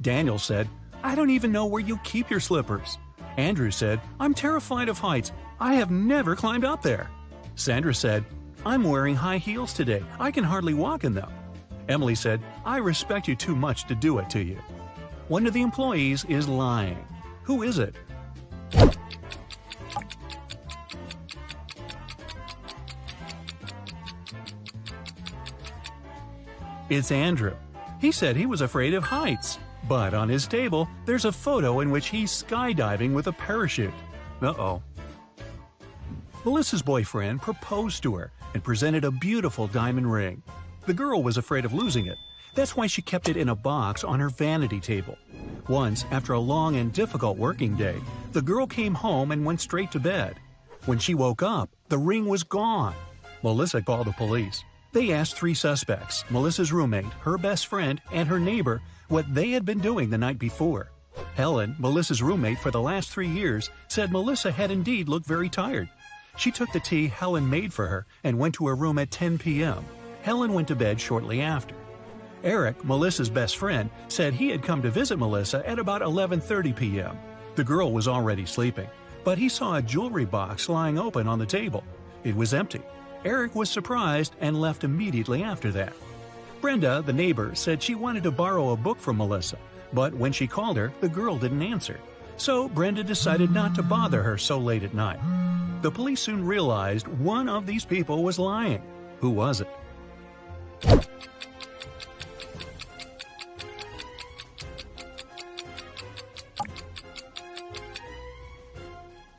Daniel said, "I don't even know where you keep your slippers." Andrew said, "I'm terrified of heights. I have never climbed up there." Sandra said, "I'm wearing high heels today. I can hardly walk in them." Emily said, "I respect you too much to do it to you." One of the employees is lying. Who is it? It's Andrew. He said he was afraid of heights. But on his table, there's a photo in which he's skydiving with a parachute. Uh-oh. Melissa's boyfriend proposed to her and presented a beautiful diamond ring. The girl was afraid of losing it. That's why she kept it in a box on her vanity table. Once, after a long and difficult working day, the girl came home and went straight to bed. When she woke up, the ring was gone. Melissa called the police. They asked 3 suspects, Melissa's roommate, her best friend, and her neighbor, what they had been doing the night before. Helen, Melissa's roommate for the last 3 years, said Melissa had indeed looked very tired. She took the tea Helen made for her and went to her room at 10 p.m. Helen went to bed shortly after. Eric, Melissa's best friend, said he had come to visit Melissa at about 11:30 p.m. The girl was already sleeping, but he saw a jewelry box lying open on the table. It was empty. Eric was surprised and left immediately after that. Brenda, the neighbor, said she wanted to borrow a book from Melissa, but when she called her, the girl didn't answer. So Brenda decided not to bother her so late at night. The police soon realized one of these people was lying. Who was it?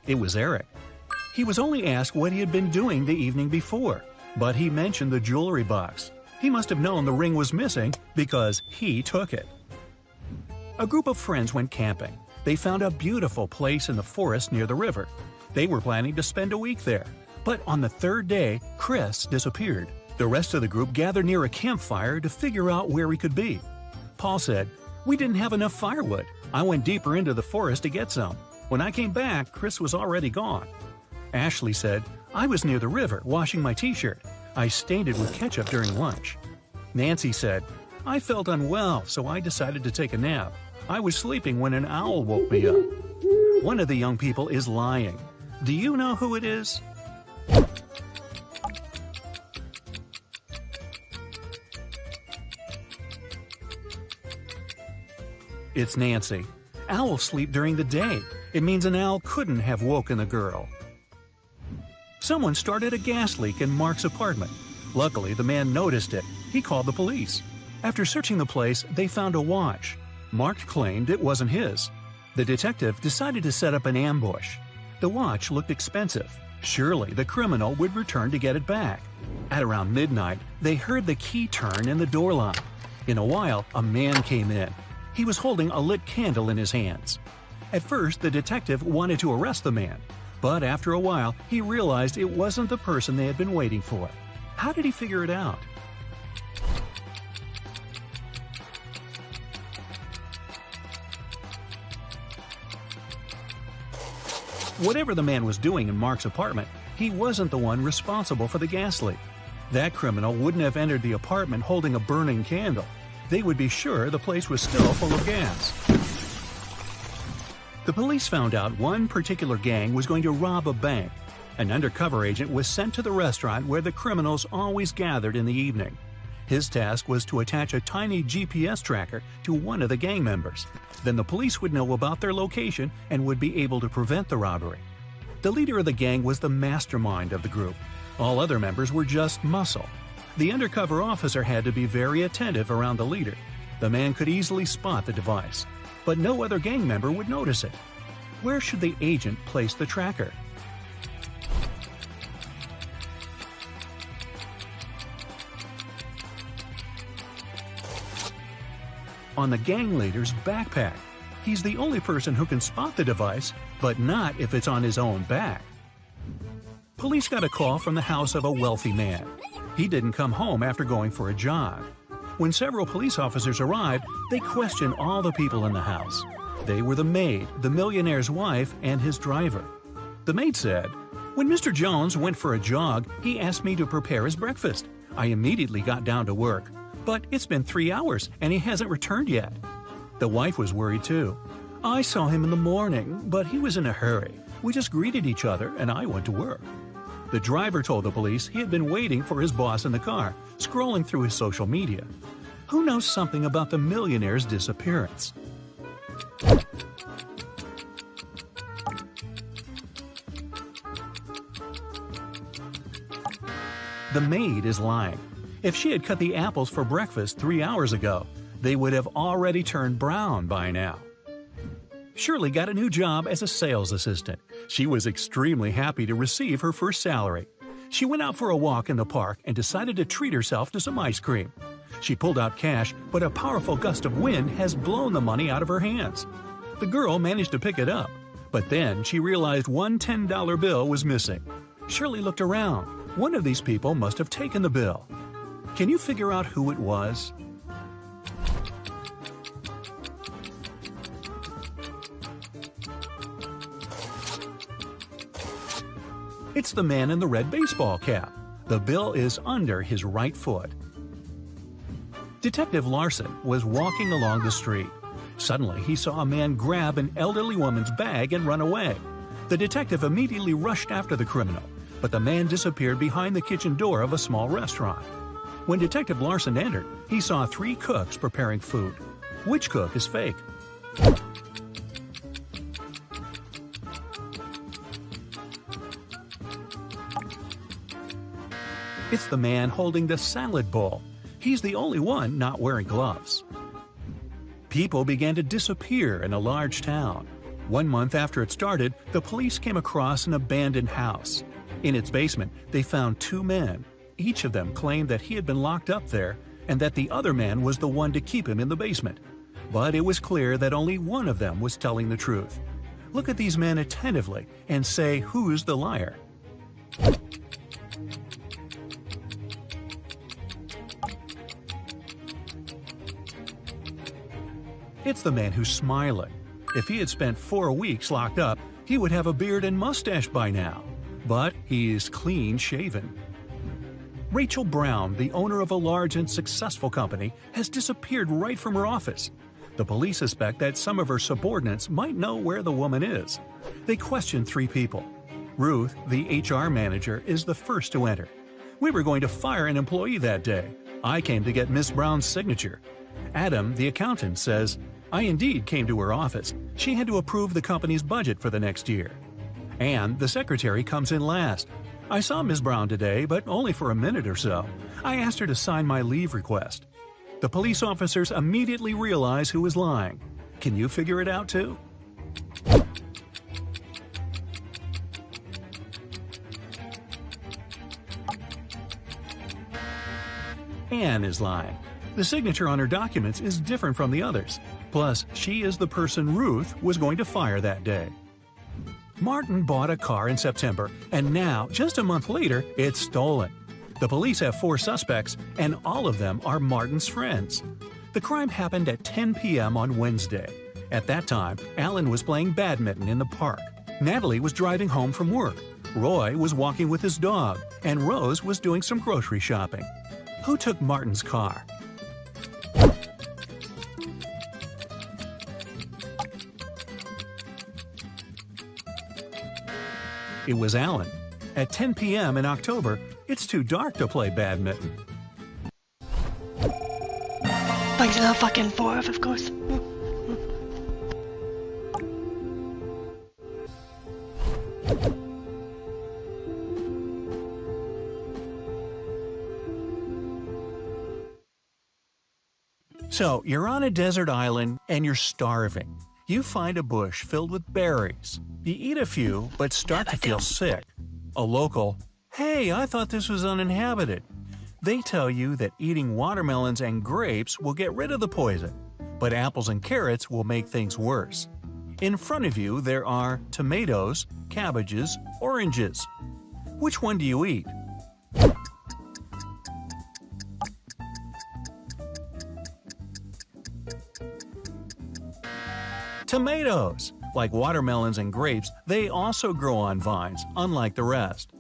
It was Eric. He was only asked what he had been doing the evening before, but he mentioned the jewelry box. He must have known the ring was missing because he took it. A group of friends went camping. They found a beautiful place in the forest near the river. They were planning to spend a week there, but on the 3rd day, Chris disappeared. The rest of the group gathered near a campfire to figure out where he could be. Paul said, "We didn't have enough firewood. I went deeper into the forest to get some. When I came back, Chris was already gone." Ashley said, "I was near the river washing my t-shirt. I stained it with ketchup during lunch." Nancy said, "I felt unwell, so I decided to take a nap. I was sleeping when an owl woke me up." One of the young people is lying. Do you know who it is? It's Nancy. Owls sleep during the day. It means an owl couldn't have woken the girl. Someone started a gas leak in Mark's apartment. Luckily, the man noticed it. He called the police. After searching the place, they found a watch. Mark claimed it wasn't his. The detective decided to set up an ambush. The watch looked expensive. Surely the criminal would return to get it back. At around midnight, they heard the key turn in the door lock. In a while, a man came in. He was holding a lit candle in his hands. At first, the detective wanted to arrest the man, but after a while, he realized it wasn't the person they had been waiting for. How did he figure it out? Whatever the man was doing in Mark's apartment, he wasn't the one responsible for the gas leak. That criminal wouldn't have entered the apartment holding a burning candle. They would be sure the place was still full of gas. The police found out one particular gang was going to rob a bank. An undercover agent was sent to the restaurant where the criminals always gathered in the evening. His task was to attach a tiny GPS tracker to one of the gang members. Then the police would know about their location and would be able to prevent the robbery. The leader of the gang was the mastermind of the group. All other members were just muscle. The undercover officer had to be very attentive around the leader. The man could easily spot the device, but no other gang member would notice it. Where should the agent place the tracker? On the gang leader's backpack. He's the only person who can spot the device, but not if it's on his own back. Police got a call from the house of a wealthy man. He didn't come home after going for a jog. When several police officers arrived, they questioned all the people in the house. They were the maid, the millionaire's wife, and his driver. The maid said, "When Mr. Jones went for a jog, he asked me to prepare his breakfast. I immediately got down to work. But it's been 3 hours, and he hasn't returned yet." The wife was worried too. "I saw him in the morning, but he was in a hurry. We just greeted each other and I went to work." The driver told the police he had been waiting for his boss in the car, scrolling through his social media. Who knows something about the millionaire's disappearance? The maid is lying. If she had cut the apples for breakfast 3 hours ago, they would have already turned brown by now. Shirley got a new job as a sales assistant. She was extremely happy to receive her first salary. She went out for a walk in the park and decided to treat herself to some ice cream. She pulled out cash, but a powerful gust of wind has blown the money out of her hands. The girl managed to pick it up, but then she realized one $10 bill was missing. Shirley looked around. One of these people must have taken the bill. Can you figure out who it was? It's the man in the red baseball cap. The bill is under his right foot. Detective Larson was walking along the street. Suddenly, he saw a man grab an elderly woman's bag and run away. The detective immediately rushed after the criminal, but the man disappeared behind the kitchen door of a small restaurant. When Detective Larson entered, he saw 3 cooks preparing food. Which cook is fake? It's the man holding the salad bowl. He's the only one not wearing gloves. People began to disappear in a large town. 1 month after it started, the police came across an abandoned house. In its basement, they found 2 men. Each of them claimed that he had been locked up there and that the other man was the one to keep him in the basement. But it was clear that only one of them was telling the truth. Look at these men attentively and say who's the liar. It's the man who's smiling. If he had spent 4 weeks locked up, he would have a beard and mustache by now. But he's clean shaven. Rachel Brown, the owner of a large and successful company, has disappeared right from her office. The police suspect that some of her subordinates might know where the woman is. They questioned 3 people. Ruth, the HR manager, is the first to enter. "We were going to fire an employee that day. I came to get Miss Brown's signature." Adam, the accountant, says, "I indeed came to her office. She had to approve the company's budget for the next year." And the secretary comes in last. "I saw Ms. Brown today, but only for a minute or so. I asked her to sign my leave request." The police officers immediately realize who is lying. Can you figure it out too? Anne is lying. The signature on her documents is different from the others. Plus, she is the person Ruth was going to fire that day. Martin bought a car in September, and now, just a month later, it's stolen. The police have 4 suspects, and all of them are Martin's friends. The crime happened at 10 p.m. on Wednesday. At that time, Alan was playing badminton in the park. Natalie was driving home from work. Roy was walking with his dog, and Rose was doing some grocery shopping. Who took Martin's car? It was Alan. At 10 p.m. in October, it's too dark to play badminton. Like the fucking 4, of course. So, you're on a desert island and you're starving. You find a bush filled with berries. You eat a few, but start to feel sick. A local, "Hey, I thought this was uninhabited." They tell you that eating watermelons and grapes will get rid of the poison, but apples and carrots will make things worse. In front of you, there are tomatoes, cabbages, oranges. Which one do you eat? Tomatoes! Like watermelons and grapes, they also grow on vines, unlike the rest.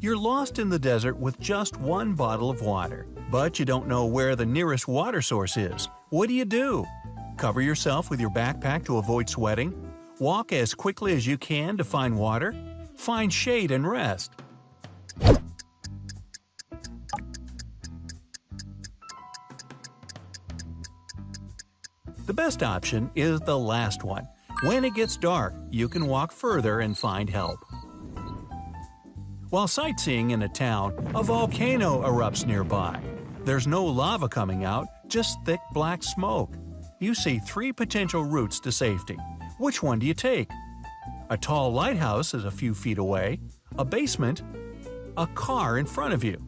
You're lost in the desert with just 1 bottle of water, but you don't know where the nearest water source is. What do? Cover yourself with your backpack to avoid sweating? Walk as quickly as you can to find water? Find shade and rest. The best option is the last one. When it gets dark, you can walk further and find help. While sightseeing in a town, a volcano erupts nearby. There's no lava coming out, just thick black smoke. You see 3 potential routes to safety. Which one do you take? A tall lighthouse is a few feet away, a basement, a car in front of you.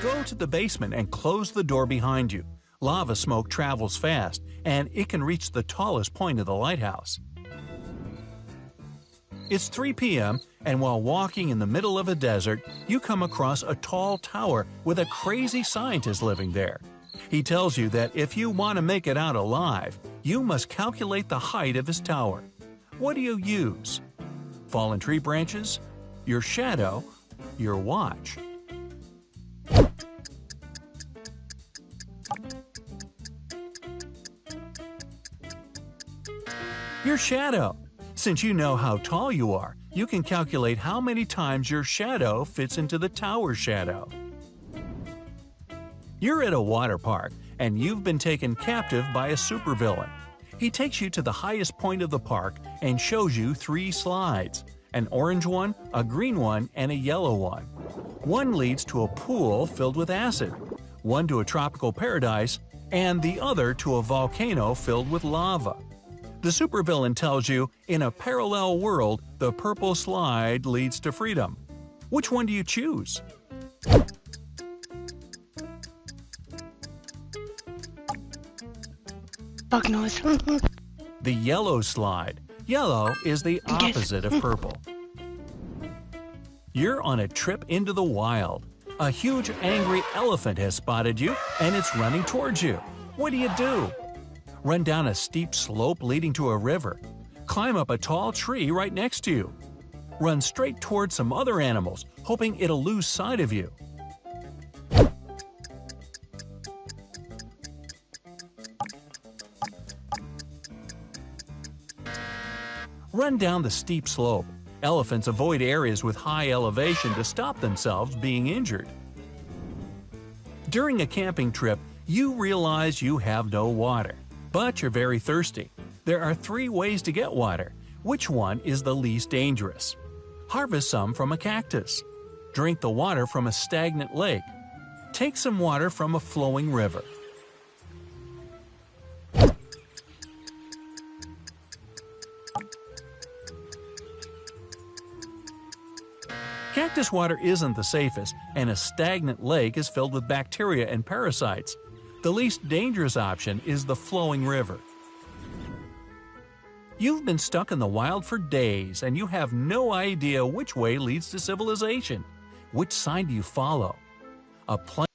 Go to the basement and close the door behind you. Lava smoke travels fast, and it can reach the tallest point of the lighthouse. It's 3 p.m., and while walking in the middle of a desert, you come across a tall tower with a crazy scientist living there. He tells you that if you want to make it out alive, you must calculate the height of his tower. What do you use? Fallen tree branches? Your shadow? Your watch? Your shadow. Since you know how tall you are, you can calculate how many times your shadow fits into the tower shadow. You're at a water park, and you've been taken captive by a supervillain. He takes you to the highest point of the park and shows you 3 slides: an orange one, a green one, and a yellow one. One leads to a pool filled with acid, one to a tropical paradise, and the other to a volcano filled with lava. The supervillain tells you, in a parallel world, the purple slide leads to freedom. Which one do you choose? Fuck knows. The yellow slide. Yellow is the opposite of purple. You're on a trip into the wild. A huge angry elephant has spotted you, and it's running towards you. What do? Run down a steep slope leading to a river. Climb up a tall tree right next to you. Run straight towards some other animals, hoping it'll lose sight of you. Run down the steep slope. Elephants avoid areas with high elevation to stop themselves being injured. During a camping trip, you realize you have no water. But you're very thirsty. There are 3 ways to get water. Which one is the least dangerous? Harvest some from a cactus. Drink the water from a stagnant lake. Take some water from a flowing river. Cactus water isn't the safest, and a stagnant lake is filled with bacteria and parasites. The least dangerous option is the flowing river. You've been stuck in the wild for days, and you have no idea which way leads to civilization. Which sign do you follow? A plain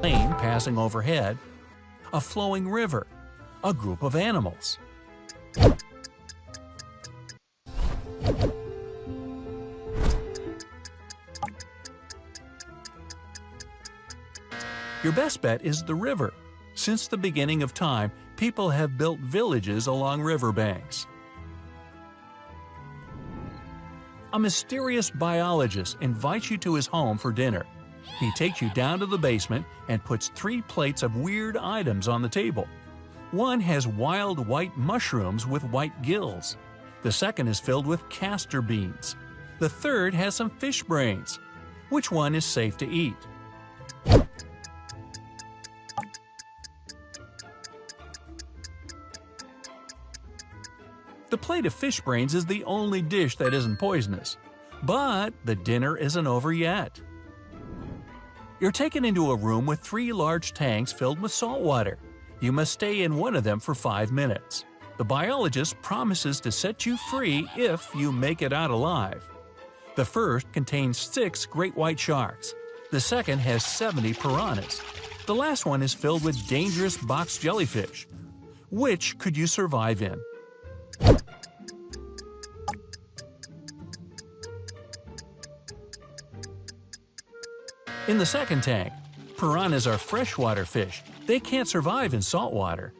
plane passing overhead, a flowing river, a group of animals. Your best bet is the river. Since the beginning of time, people have built villages along riverbanks. A mysterious biologist invites you to his home for dinner. He takes you down to the basement and puts 3 plates of weird items on the table. One has wild white mushrooms with white gills. The second is filled with castor beans. The third has some fish brains. Which one is safe to eat? The plate of fish brains is the only dish that isn't poisonous. But the dinner isn't over yet. You're taken into a room with 3 large tanks filled with salt water. You must stay in one of them for 5 minutes. The biologist promises to set you free if you make it out alive. The first contains 6 great white sharks. The second has 70 piranhas. The last one is filled with dangerous box jellyfish. Which could you survive in? In the second tank, piranhas are freshwater fish. They can't survive in salt water.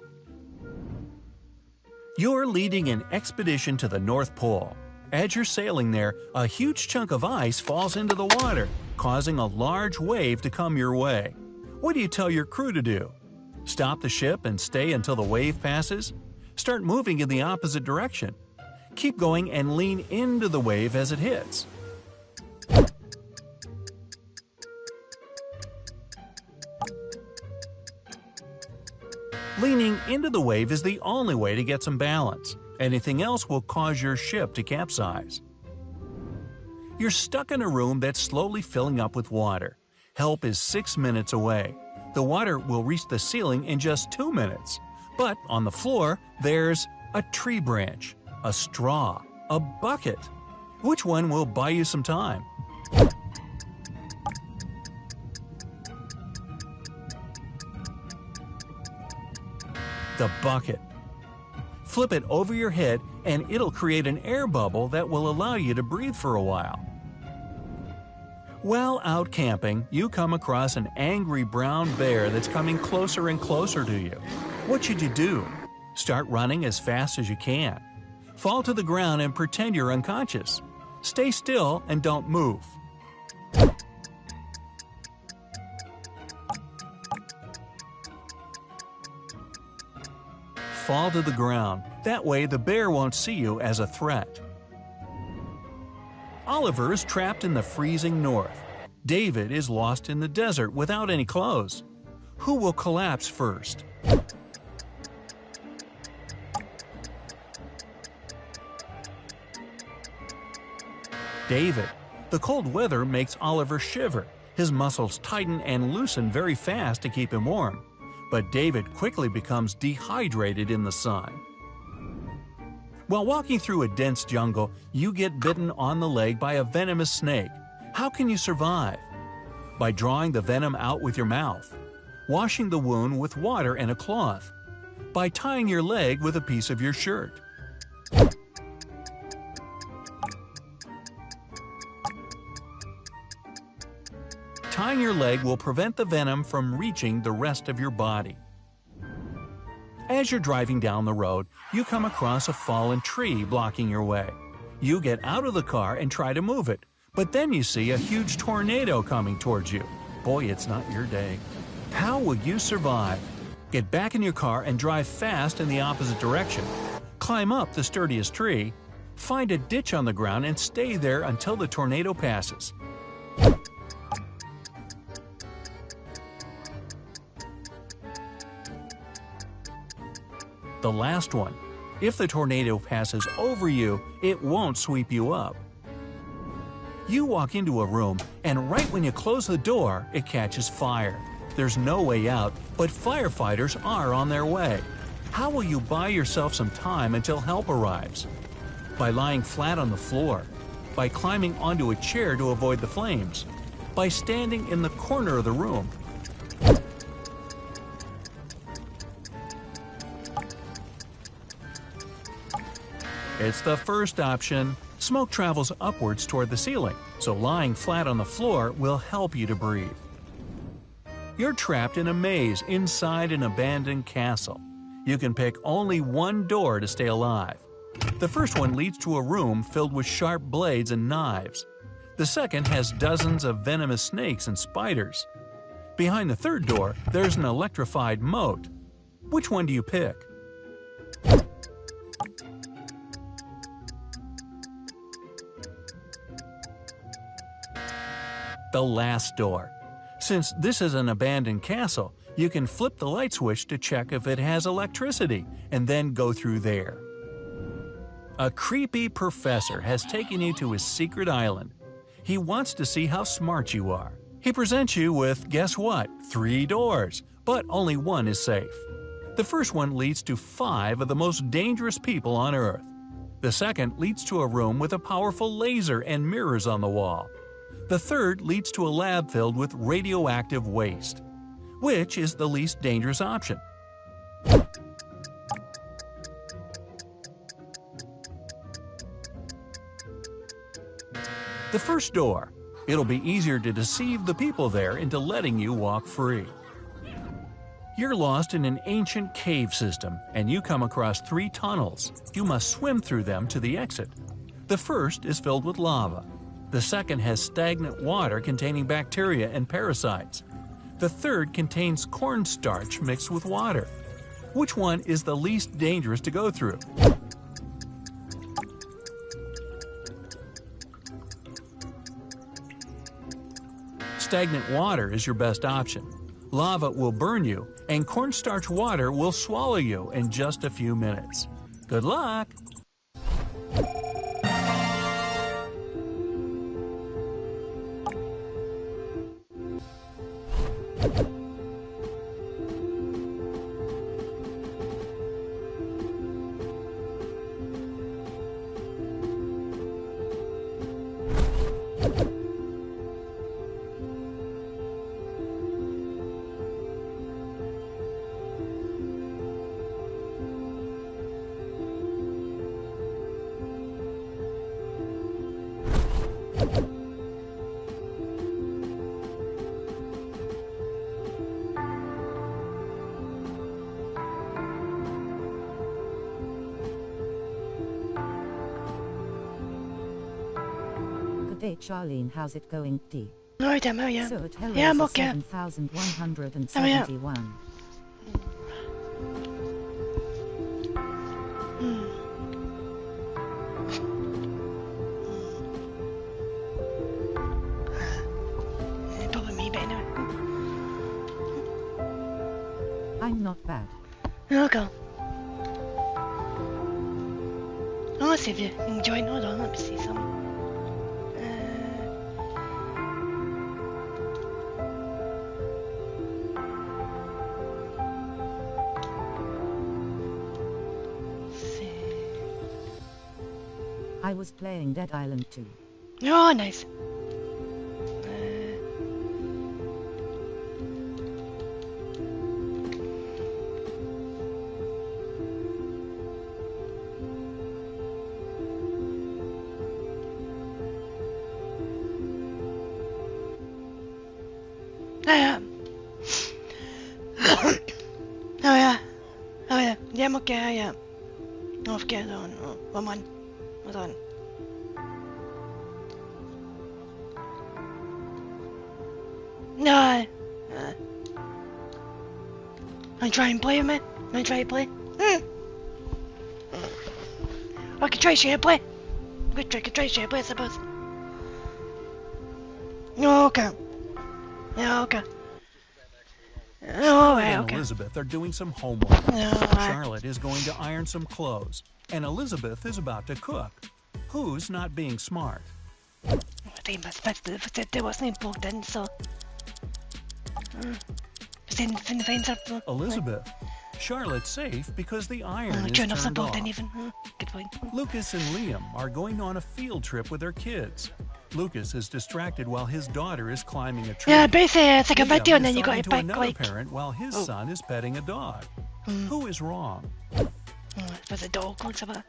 You're leading an expedition to the North Pole. As you're sailing there, a huge chunk of ice falls into the water, causing a large wave to come your way. What do you tell your crew to do? Stop the ship and stay until the wave passes? Start moving in the opposite direction. Keep going and lean into the wave as it hits. Leaning into the wave is the only way to get some balance. Anything else will cause your ship to capsize. You're stuck in a room that's slowly filling up with water. Help is 6 minutes away. The water will reach the ceiling in just 2 minutes. But on the floor, there's a tree branch, a straw, a bucket. Which one will buy you some time? The bucket. Flip it over your head and it'll create an air bubble that will allow you to breathe for a while. While out camping, you come across an angry brown bear that's coming closer and closer to you. What should you do? Start running as fast as you can. Fall to the ground and pretend you're unconscious. Stay still and don't move. Fall to the ground. That way the bear won't see you as a threat. Oliver is trapped in the freezing north. David is lost in the desert without any clothes. Who will collapse first? David. The cold weather makes Oliver shiver. His muscles tighten and loosen very fast to keep him warm. But David quickly becomes dehydrated in the sun. While walking through a dense jungle, you get bitten on the leg by a venomous snake. How can you survive? By drawing the venom out with your mouth. Washing the wound with water and a cloth. By tying your leg with a piece of your shirt. Tying your leg will prevent the venom from reaching the rest of your body. As you're driving down the road, you come across a fallen tree blocking your way. You get out of the car and try to move it, but then you see a huge tornado coming towards you. Boy, it's not your day. How will you survive? Get back in your car and drive fast in the opposite direction. Climb up the sturdiest tree. Find a ditch on the ground and stay there until the tornado passes. The last one. If the tornado passes over you, it won't sweep you up. You walk into a room, and right when you close the door, it catches fire. There's no way out, but firefighters are on their way. How will you buy yourself some time until help arrives? By lying flat on the floor. By climbing onto a chair to avoid the flames. By standing in the corner of the room. It's the first option. Smoke travels upwards toward the ceiling, so lying flat on the floor will help you to breathe. You're trapped in a maze inside an abandoned castle. You can pick only one door to stay alive. The first one leads to a room filled with sharp blades and knives. The second has dozens of venomous snakes and spiders. Behind the third door, there's an electrified moat. Which one do you pick? The last door. Since this is an abandoned castle, you can flip the light switch to check if it has electricity, and then go through there. A creepy professor has taken you to his secret island. He wants to see how smart you are. He presents you with, guess what, 3 doors, but only one is safe. The first one leads to 5 of the most dangerous people on Earth. The second leads to a room with a powerful laser and mirrors on the wall. The third leads to a lab filled with radioactive waste. Which is the least dangerous option? The first door. It'll be easier to deceive the people there into letting you walk free. You're lost in an ancient cave system, and you come across 3 tunnels. You must swim through them to the exit. The first is filled with lava. The second has stagnant water containing bacteria and parasites. The third contains cornstarch mixed with water. Which one is the least dangerous to go through? Stagnant water is your best option. Lava will burn you, and cornstarch water will swallow you in just a few minutes. Good luck! Good day, Charlene. How's it going, D? Alright, how are you? So at hello Yeah, I'm to okay. 7,171. Probably me, but anyway. I'm not bad. Okay. Oh, let's see if you enjoyed. Hold on, let me see some. I was playing Dead Island 2. Oh, nice. Oh yeah. Oh yeah. Yeah, I'm okay, yeah. Oh, forget it. Oh, one on. Hold on. No. I try and play, man. I try to play. I can try share play. I can try share play, I suppose. Okay. Yeah, okay. Oh, right, okay. Elizabeth are doing some homework. Right. Charlotte is going to iron some clothes, and Elizabeth is about to cook. Who's not being smart? They must have there wasn't important, so. Elizabeth. Charlotte's safe because the iron is turned off the turned boat off. then even. Good point. Lucas and Liam are going on a field trip with their kids. Lucas is distracted while his daughter is climbing a tree. Yeah, basically it's like a Liam video and is then you got talking it to back another like. parent while his son is petting a dog. Who is wrong? Was the dog looks about.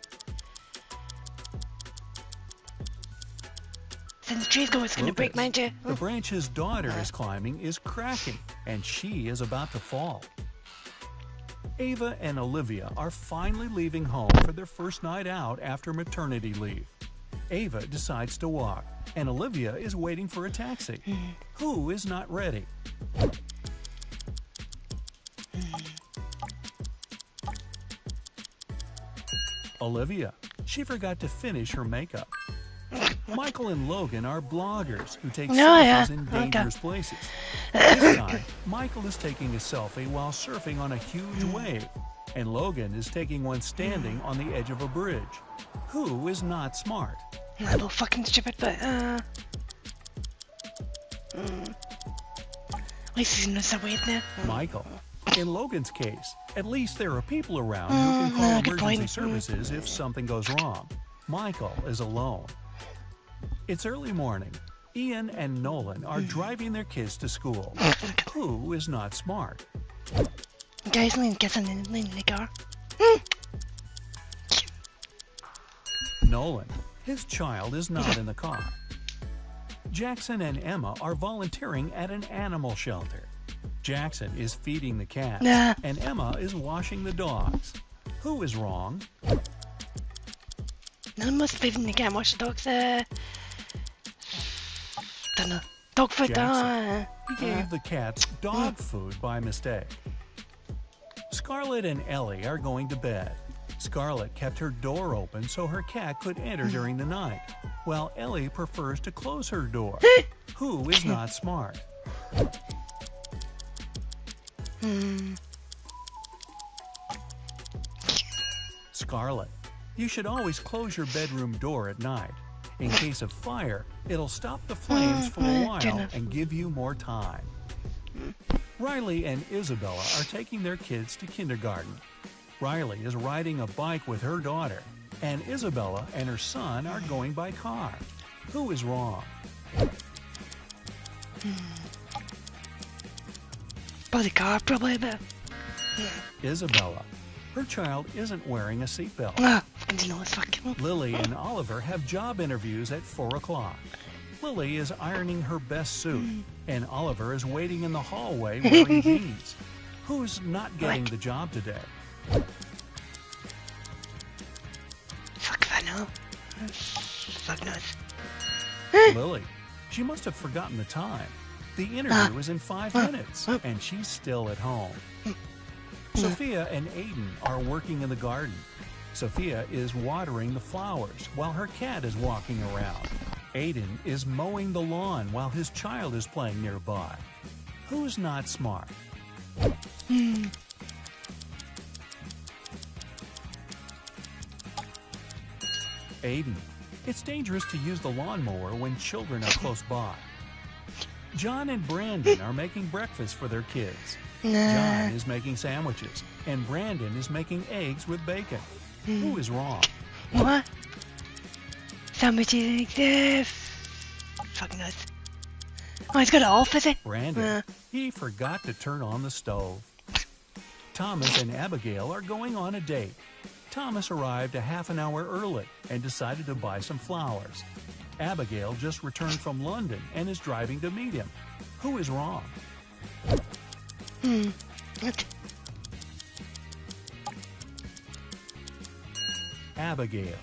Then the tree's going, it's gonna break, mind you. The branch his daughter is climbing is cracking, and she is about to fall. Ava and Olivia are finally leaving home for their first night out after maternity leave. Ava decides to walk, and Olivia is waiting for a taxi. Who is not ready? Olivia. She forgot to finish her makeup. Michael and Logan are bloggers who take selfies in dangerous places. This time, Michael is taking a selfie while surfing on a huge wave, and Logan is taking one standing on the edge of a bridge. Who is not smart? A little fucking stupid, but at least he's in a wave now. Michael. In Logan's case, at least there are people around who can call emergency services if something goes wrong. Michael is alone. It's early morning. Ian and Nolan are driving their kids to school. Who is not smart? Guys, Lynn gets in the car. Nolan. His child is not in the car. Jackson and Emma are volunteering at an animal shelter. Jackson is feeding the cats, and Emma is washing the dogs. Who is wrong? No, must be feeding the cat, wash the dogs. Dunno. Dog food. He gave the cats dog food by mistake. Scarlett and Ellie are going to bed. Scarlett kept her door open so her cat could enter during the night, while Ellie prefers to close her door. Who is not smart? Scarlett. You should always close your bedroom door at night. In case of fire, it'll stop the flames for a while and give you more time. Riley and Isabella are taking their kids to kindergarten. Riley is riding a bike with her daughter, and Isabella and her son are going by car. Who is wrong? By the car, probably, but... Isabella. Her child isn't wearing a seatbelt. Lily and Oliver have job interviews at 4 o'clock. Lily is ironing her best suit, and Oliver is waiting in the hallway wearing jeans. Who's not getting the job today? Fuck if I know. Fuck knows. Lily. She must have forgotten the time. The interview is in 5 minutes, and she's still at home. Sophia and Aiden are working in the garden. Sophia is watering the flowers while her cat is walking around. Aiden is mowing the lawn while his child is playing nearby. Who's not smart? Aiden. It's dangerous to use the lawnmower when children are close by. John and Brandon are making breakfast for their kids. John is making sandwiches, and Brandon is making eggs with bacon. Who is wrong? What? Sandwiches like this. Fucking nuts. Oh, he's got it off, is it? Brandon. He forgot to turn on the stove. Thomas and Abigail are going on a date. Thomas arrived a half an hour early and decided to buy some flowers. Abigail just returned from London and is driving to meet him. Who is wrong? What? Abigail.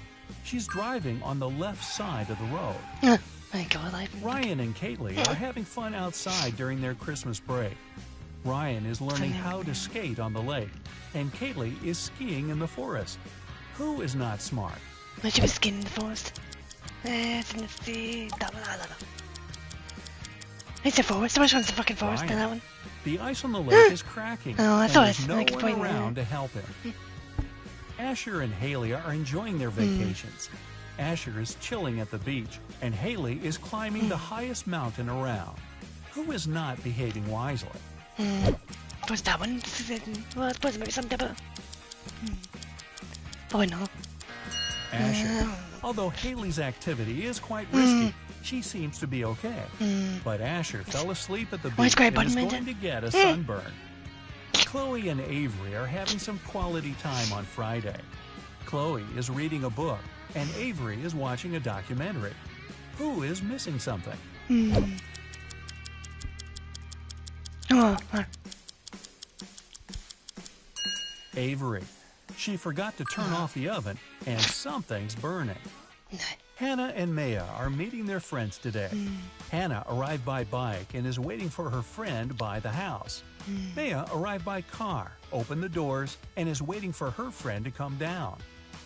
She's driving on the left side of the road. Ryan and Kaylee are having fun outside during their Christmas break. Ryan is learning how to skate on the lake, and Kaylee is skiing in the forest. Who is not smart? I should be skiing in the forest. It's a forest. Which one's the fucking forest? Ryan. That one? The ice on the lake is cracking, I and thought there's it's no like one around to help him. Asher and Haley are enjoying their vacations. Asher is chilling at the beach, and Haley is climbing the highest mountain around. Who is not behaving wisely? What's that one? Well, I suppose maybe some double. Oh, no. Asher. Although Haley's activity is quite risky, she seems to be okay. But Asher fell asleep at the beach and is going to get a sunburn. Chloe and Avery are having some quality time on Friday. Chloe is reading a book, and Avery is watching a documentary. Who is missing something? Oh, Avery. She forgot to turn off the oven, and something's burning. Hannah and Maya are meeting their friends today. Hannah arrived by bike and is waiting for her friend by the house. Maya arrived by car, opened the doors, and is waiting for her friend to come down.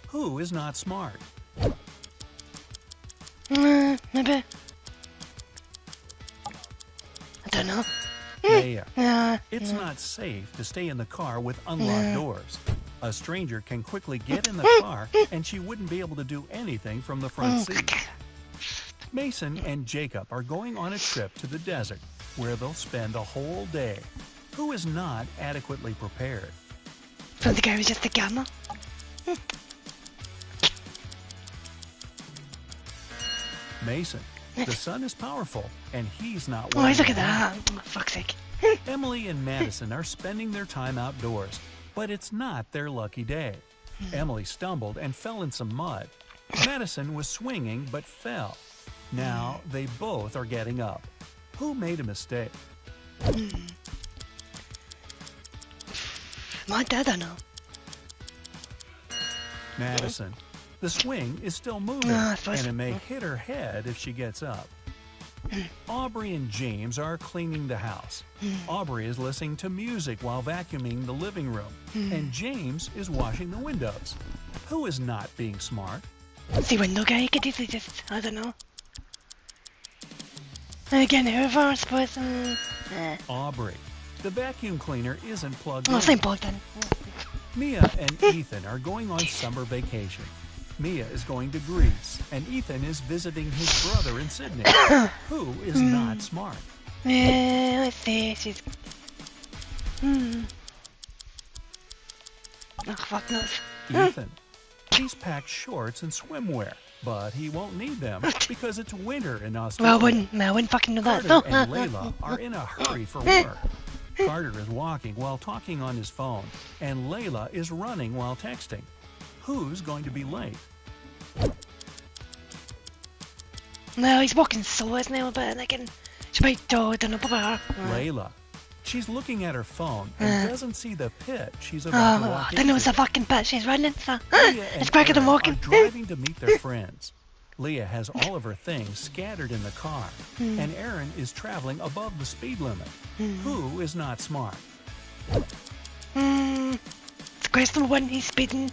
Who is not smart? maybe. I don't know. Maya. It's not safe to stay in the car with unlocked doors. A stranger can quickly get in the car and she wouldn't be able to do anything from the front seat. Mason and Jacob are going on a trip to the desert where they'll spend the whole day. Who is not adequately prepared? From the guy who's just the camera. Mason. The sun is powerful and he's not Oh, wearing look at a hat. that. Oh, fuck's sake. Emily and Madison are spending their time outdoors, but it's not their lucky day. Emily stumbled and fell in some mud. Madison was swinging but fell. Now they both are getting up. Who made a mistake? My dad, I know. Madison. The swing is still moving, Ah, I suppose- and it may hit her head if she gets up. Aubrey and James are cleaning the house. Aubrey is listening to music while vacuuming the living room, and James is washing the windows. Who is not being smart? See, window guy, you could easily just, I don't know. And again, whoever, I suppose. Aubrey. The vacuum cleaner isn't plugged Oh, in. same plug then. Mia and Ethan are going on summer vacation. Mia is going to Greece, and Ethan is visiting his brother in Sydney. Who is not smart? Let's see, she's... Oh, fuck knows. Ethan. He's packed shorts and swimwear, but he won't need them because it's winter in Australia. Well, I wouldn't fucking know that. Carter and Layla are in a hurry for work. Carter is walking while talking on his phone, and Layla is running while texting. Who's going to be late? No, he's walking slow, isn't he? But I can... She might do, I don't know, about her. Layla. She's looking at her phone and doesn't see the pit she's about to Oh, walk I didn't know it was into. a fucking pit she's running, so... Leah It's and quicker than Aaron walking. are driving to meet their friends. Leah has all of her things scattered in the car, and Aaron is traveling above the speed limit. Who is not smart? It's question one, he's speeding.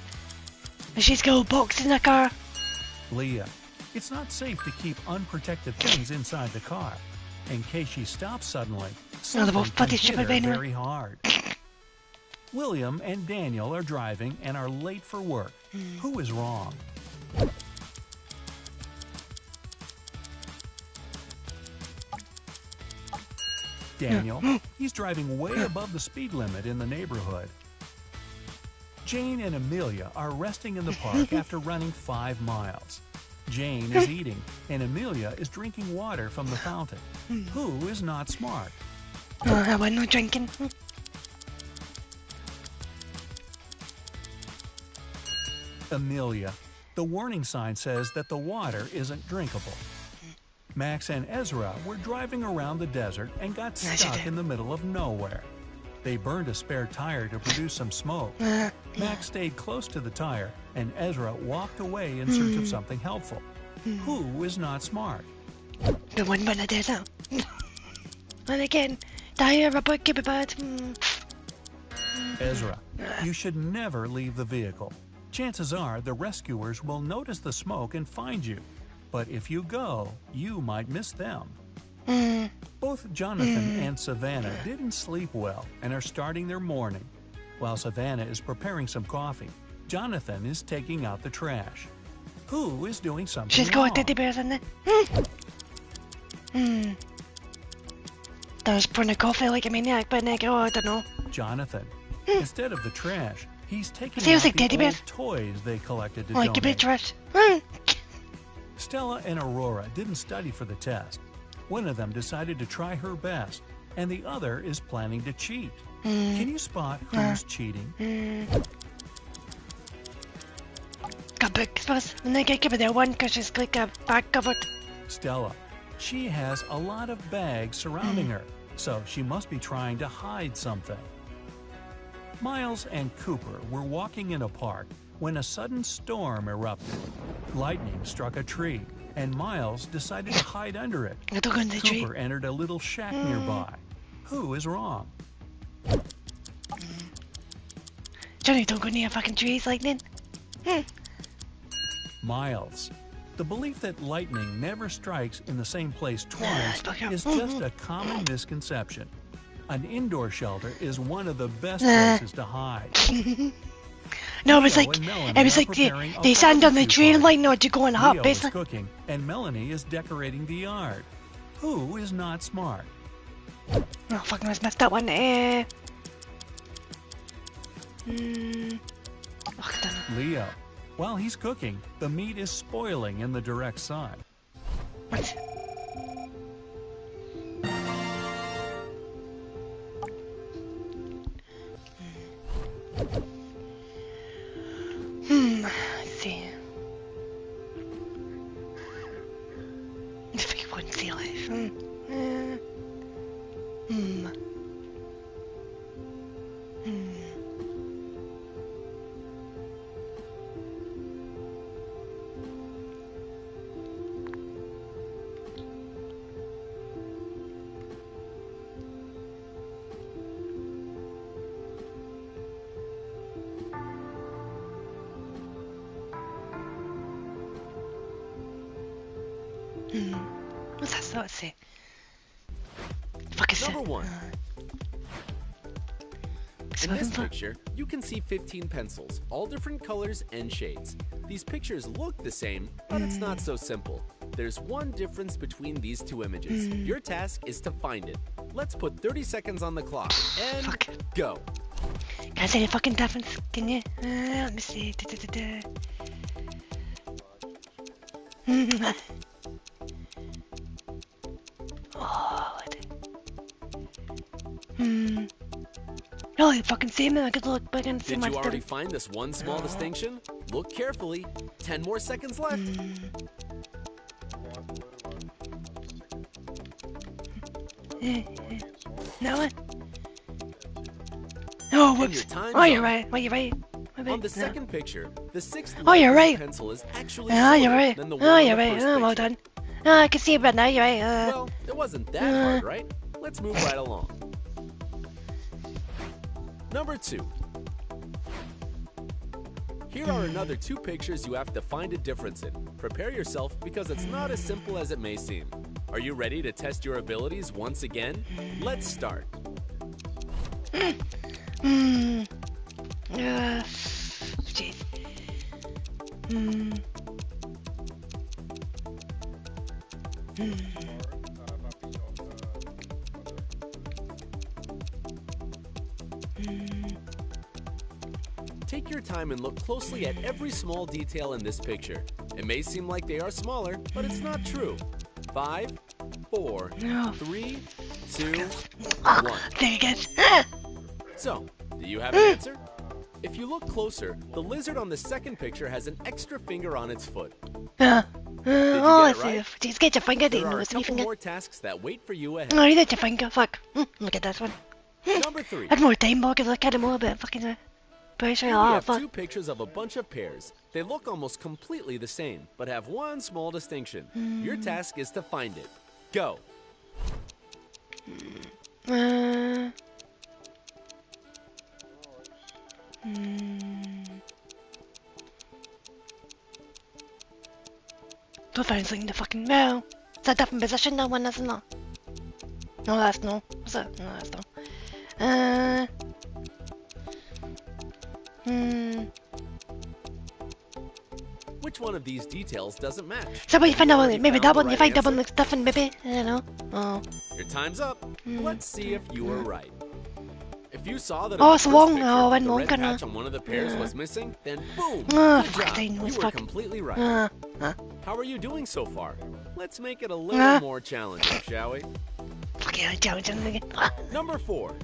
And she's got a box in the car. Leah. It's not safe to keep unprotected things inside the car. In case she stops suddenly, they're something both can bloody hit stupid her anyway. very hard. William and Daniel are driving and are late for work. Who is wrong? Daniel. He's driving way above the speed limit in the neighborhood. Jane and Amelia are resting in the park after running 5 miles. Jane is eating, and Amelia is drinking water from the fountain. Who is not smart? I wasn't not drinking. Amelia. The warning sign says that the water isn't drinkable. Max and Ezra were driving around the desert and got Yes, you stuck did. in the middle of nowhere. They burned a spare tire to produce some smoke. Max stayed close to the tire, and Ezra walked away in search of something helpful. Who is not smart? The one when I did that. And again, tire about keep it bad. Ezra, you should never leave the vehicle. Chances are the rescuers will notice the smoke and find you. But if you go, you might miss them. Both Jonathan and Savannah didn't sleep well and are starting their morning. While Savannah is preparing some coffee, Jonathan is taking out the trash. Who is doing something She's wrong? got teddy bears in there. There's pouring a coffee like a maniac, but I go, I don't know. Jonathan. Instead of the trash, he's taking Feels out like the teddy old bears. toys they collected to Like a bit donate. trash. Stella and Aurora didn't study for the test. One of them decided to try her best, and the other is planning to cheat. Can you spot who's cheating? Got book, I suppose. And then I give her the one because she's like a back covered. Stella. She has a lot of bags surrounding her, so she must be trying to hide something. Miles and Cooper were walking in a park when a sudden storm erupted. Lightning struck a tree, and Miles decided to hide under it. I don't go in the tree. Cooper entered a little shack nearby. Who is wrong? Johnny, don't go near fucking trees, lightning. Miles. The belief that lightning never strikes in the same place twice is just a common misconception. An indoor shelter is one of the best places to hide. No, it was Leo like, and Melanie it was are like preparing a they stand on the barbecue tree and party. lightning or to go in hot, Leo is basically. cooking, and Melanie is decorating the yard. Who is not smart? Oh, fucking must messed that one. Oh, I don't know. Leo. While he's cooking, the meat is spoiling in the direct sun. What? Let's see. If we wouldn't see life. What's that? Let's see. Fuck is Number it? 1. In this Smoking pot? picture, you can see 15 pencils, all different colors and shades. These pictures look the same, but it's not so simple. There's one difference between these two images. Your task is to find it. Let's put 30 seconds on the clock, and Fuck. go. Can I say the fucking difference? Can you? Let me see. Oh, no, you fucking see me. I could look back and see Did my you already find this one small distinction? Look carefully. 10 more seconds left. No one. Oh, And whoops. your time's Oh, you're up. right. Oh, you're right. On the second picture, the sixth Oh, you're light blue right. pencil is actually Oh, you're shorter right. than the one Oh, on you're the right. first Oh, well picture. done. Oh, I can see it better now. You're right. Well, it wasn't that hard, right? Let's move right along. Number 2. Here are another 2 pictures you have to find a difference in. Prepare yourself because it's not as simple as it may seem. Are you ready to test your abilities once again? Let's start. Jeez. Take your time and look closely at every small detail in this picture. It may seem like they are smaller, but it's not true. 5, 4, No. 3, 2, 1. There you go. So, do you have an answer? If you look closer, the lizard on the second picture has an extra finger on its foot. Oh, get I it see. right? Jeez, get your finger. There Didn't are a notice my couple finger. more tasks that wait for you ahead. Oh, you did your finger. Fuck. Look at this one. Number 3. I had more time, because I look at him more, but fucking. Pretty sure. Here we Oh, have fuck. 2 pictures of a bunch of pears. They look almost completely the same, but have one small distinction. Your task is to find it. Go. Don't find something to fucking know. It's a different position, that one, isn't it? No, that's no. What's that? No, that's no. Which one of these details doesn't match? So what you find Have out? already Maybe found that the one. You right find that one answer? looks different, maybe. I don't know. Oh. Your time's up. Let's see if you were right. If you saw that Oh, on the it's first long. picture, Oh, I'm the long red gonna- patch on one of the pears was missing, then boom! Ah, Good fuck, job. I know You it's were fuck. completely right. Huh. How are you doing so far? Let's make it a little Ah. more challenging, shall we? Fuck yeah, challenge again. Number 4.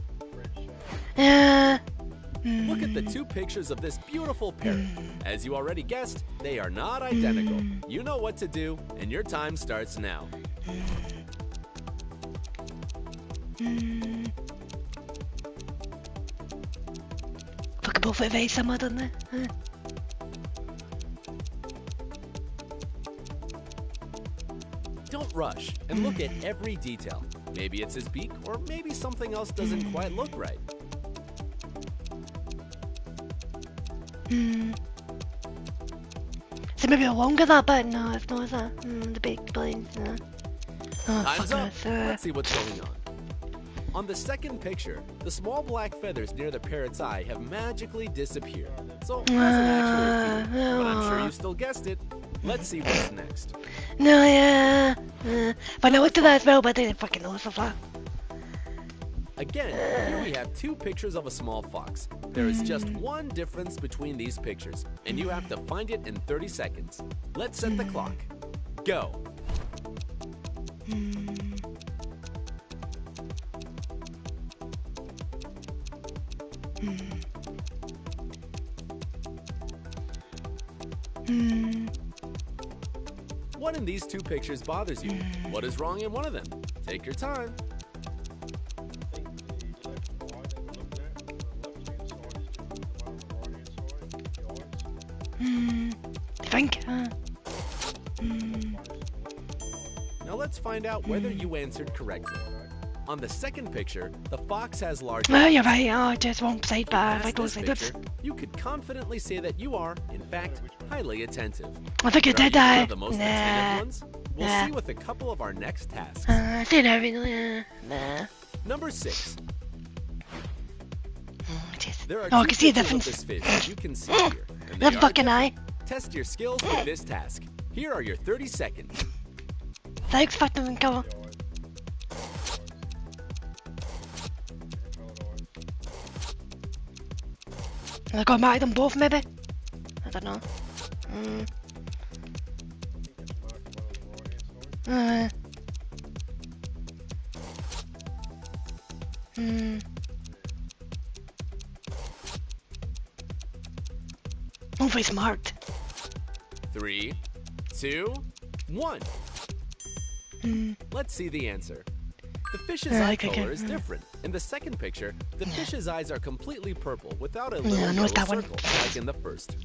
Look at the two pictures of this beautiful parrot. As you already guessed, they are not identical. You know what to do, and your time starts now. Fucking both at very similar, don't they? Don't rush and look at every detail. Maybe it's his beak, or maybe something else doesn't quite look right. So maybe longer that bit? No, it's not, is it? The big blind, no. Oh, Time's fuck up. this. Let's see what's going on. On the second picture, the small black feathers near the parrot's eye have magically disappeared. So it doesn't actually appear, but I'm sure you still guessed it. Let's see what's next. No, yeah. But I looked at that as well, but I didn't fucking know so far. Again, here we have two pictures of a small fox. There is just one difference between these pictures, and you have to find it in 30 seconds. Let's set the clock. Go. What in these two pictures bothers you? What is wrong in one of them? Take your time. I think. Now let's find out whether you answered correctly. On the second picture, the fox has large Oh, eyes. you're right. Oh, just wrong side, but I Past don't this say that. picture, you could confidently say that you are, in fact, highly attentive. I think I But are did you one that. of the most Nah. attentive ones? We'll Nah. see with a couple of our next tasks. I don't know, really. Nah. Number 6. Jeez. There are Oh, I two can see the pictures of difference. this fish you can see here. And they The are fucking eye. different. Test your skills with this task. Here are your 30 seconds. Thanks, fucking cover. I got mark them both, maybe? I don't know. Hopefully it's marked. 3, 2, 1. Let's see the answer. The fish's eye okay, color okay. is different. In the second picture, the fish's eyes are completely purple without a little I know yellow it's that one. circle like in the first.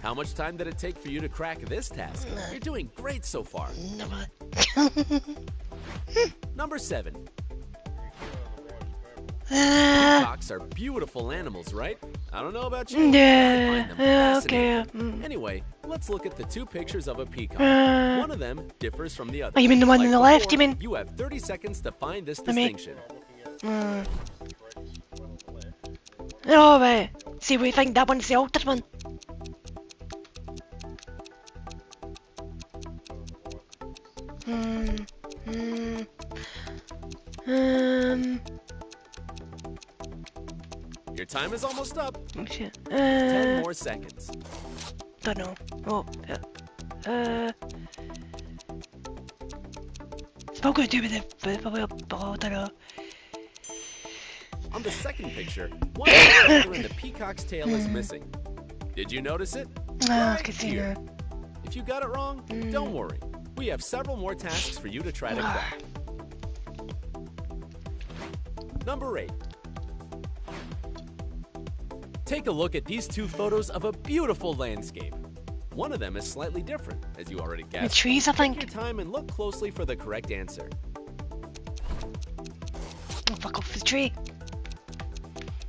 How much time did it take for you to crack this task? You're doing great so far. Number 7. Peacocks are beautiful animals, right? I don't know about you. Yeah, I find them okay. fascinating. Anyway, let's look at the two pictures of a peacock. Uh, One of them differs from the other. Oh, you mean the one on the left, you mean? You have 30 seconds to find this I mean- distinction. Oh, right. See, we think that one's the altered one. Your time is almost up. Oh, shit. 10 more seconds. Don't know. Oh, it's not going to do with it, but I don't know. On the second picture, one feather in the peacock's tail is missing. Did you notice it? I Right can see here. that. If you got it wrong, don't worry. We have several more tasks for you to try to crack. Number 8. Take a look at these two photos of a beautiful landscape. One of them is slightly different, as you already The guessed. trees, I Take think. your time and look closely for the correct answer. Oh, fuck off the tree.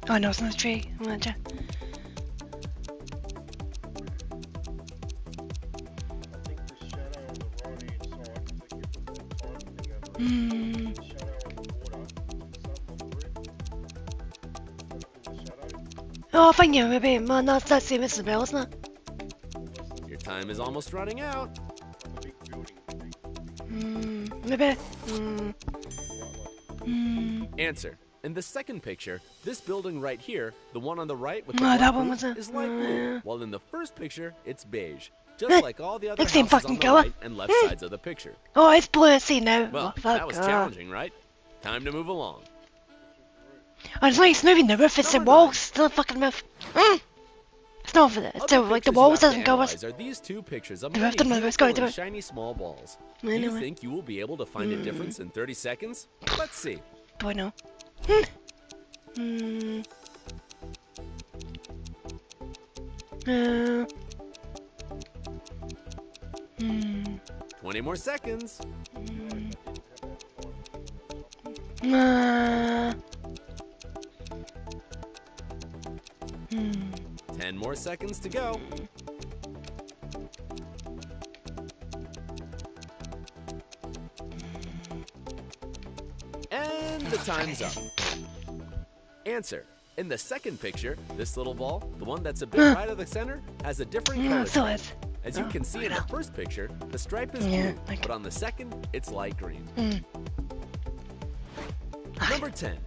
Oh, no, it's not a tree. I'm gonna try. Oh, I think yeah, maybe. Man, that's the same as well, isn't it? Your time is almost running out. Maybe. Answer. In the second picture, this building right here, the one on the right with the No, black that one roof, was a- is light blue, while in the first picture, it's beige. Just like all the other It's the houses on fucking the colour. right and left sides of the picture. Oh, it's blue, I see now. Well, Oh, fuck. that was challenging, right? Time to move along. Oh, it's not, it's not even the roof, it's the Number walls. 9. It's not the fucking roof. It's not for the, it's Other the, like the pictures you walls have to doesn't cover us. analyze are these two pictures of The many rest of them are beautiful going to and it. shiny small balls. Do you Anyway. think you will be able to find a difference in 30 seconds? Let's see. Do I know? 20 more seconds. 10 more seconds to go. And the time's up. Answer. In the second picture, this little ball, the one that's a bit right of the center, has a different color. So scheme. it's. As you can see in the first picture, the stripe is Yeah, blue, like- but on the second, it's light green. Number 10.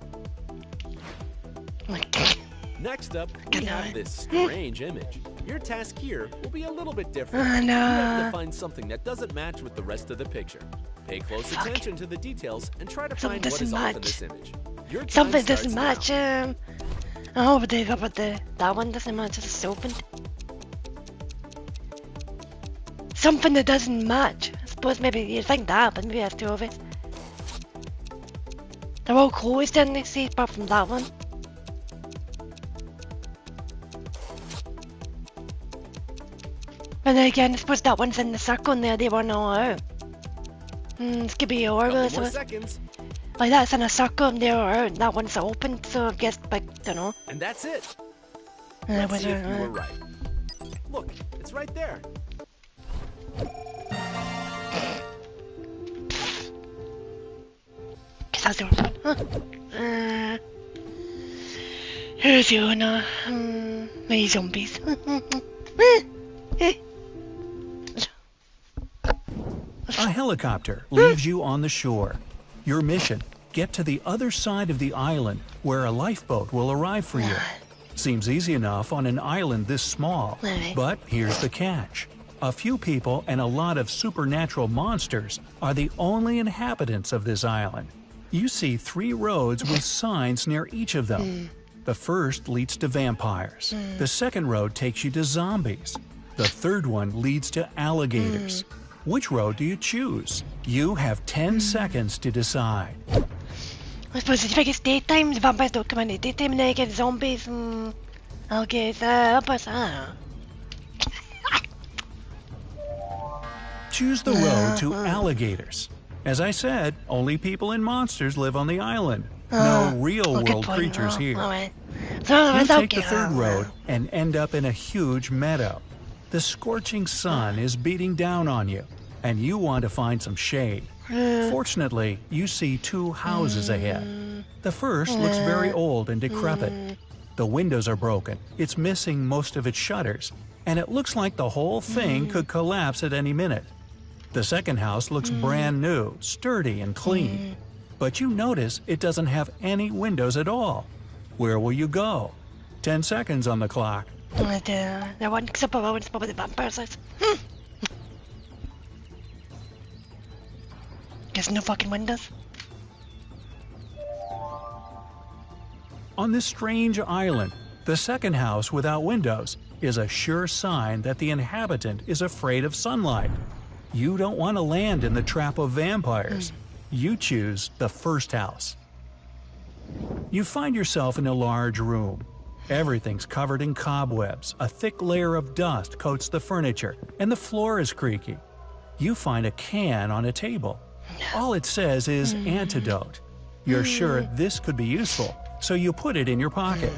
Next up, we Good have night. this strange image. Your task here will be a little bit different. Oh, You have no. to find something that doesn't match with the rest of the picture. Pay close attention to the details and try to Something find what is doesn't off in match. this image. Your time Something starts doesn't now. match. Oh, but that one doesn't match. It's opened. Something that doesn't match. I suppose maybe you'd think that, but maybe that's two of it. They're all closed, didn't they? See, apart from that one. And then again, I suppose that one's in the circle and they were not out. This could be Couple horrible. more So seconds, like that's in a circle and they were out. And that one's open, so I guess, like, don't know. and that's it. And it Let's was see if you were right. Look, it's right there. Guess that's the one. Who's you now? Many zombies. A helicopter leaves you on the shore. Your mission, get to the other side of the island where a lifeboat will arrive for you. Seems easy enough on an island this small, but here's the catch. A few people and a lot of supernatural monsters are the only inhabitants of this island. You see 3 roads with signs near each of them. The first leads to vampires. The second road takes you to zombies. The third one leads to alligators. Which road do you choose? You have 10 seconds to decide. I suppose if it's daytime, the vampires don't come in at daytime, and then you get zombies and alligators. I don't know. Choose the road to alligators. As I said, only people and monsters live on the island. No real-world creatures here. You take the third road and end up in a huge meadow. The scorching sun is beating down on you, and you want to find some shade. Fortunately, you see 2 houses ahead. The first looks very old and decrepit. The windows are broken, it's missing most of its shutters, and it looks like the whole thing could collapse at any minute. The second house looks brand new, sturdy and clean. But you notice it doesn't have any windows at all. Where will you go? 10 seconds on the clock. The one except for one's probably the vampires. There's no fucking windows. On this strange island, the second house without windows is a sure sign that the inhabitant is afraid of sunlight. You don't want to land in the trap of vampires. You choose the first house. You find yourself in a large room. Everything's covered in cobwebs, a thick layer of dust coats the furniture, and the floor is creaky. You find a can on a table. All it says is antidote. You're sure this could be useful, so you put it in your pocket.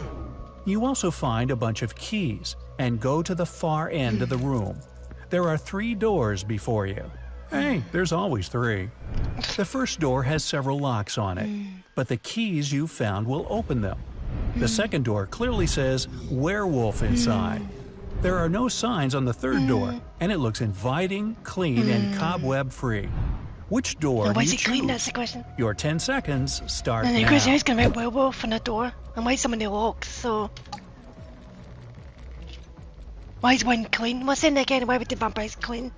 You also find a bunch of keys and go to the far end of the room. There are 3 doors before you. Hey, there's always 3. The first door has several locks on it, but the keys you found will open them. The second door clearly says werewolf inside. There are no signs on the third door, and it looks inviting, clean, and cobweb-free. Which door And do why you is it clean? choose? That's the question. Your 10 seconds start And the now. question is gonna be a werewolf on the door. And why is somebody locks, so... Why is one clean? What's in again? Why would the vampires clean?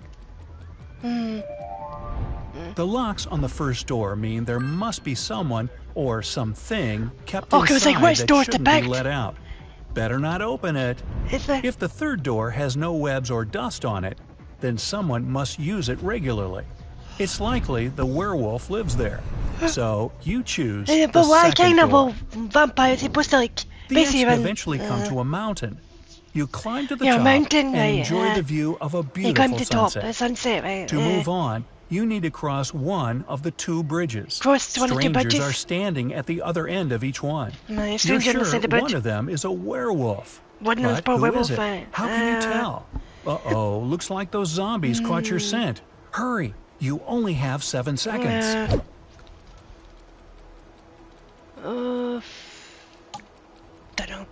The locks on the first door mean there must be someone or something kept Okay, it's inside like, which that door's the shouldn't be back? let out. Better not open it. Is there? If the third door has no webs or dust on it, then someone must use it regularly. It's likely the werewolf lives there. So you choose the But why second kind of door. a vampire is supposed to like The basically exit run, eventually come to a mountain. You climb to the yeah, top mountain, and right, enjoy the view of a you climb beautiful to the top, sunset. the sunset, right? To move on, you need to cross one of the two bridges. Cross one of the two Strangers bridges? are standing at the other end of each one. No, You're stranger on the sure side of the bridge. one of them is a werewolf. One of those But poor who is werewolf, it? right? How can you tell? Uh-oh, looks like those zombies caught your scent. Hurry, you only have 7 seconds. Don't know.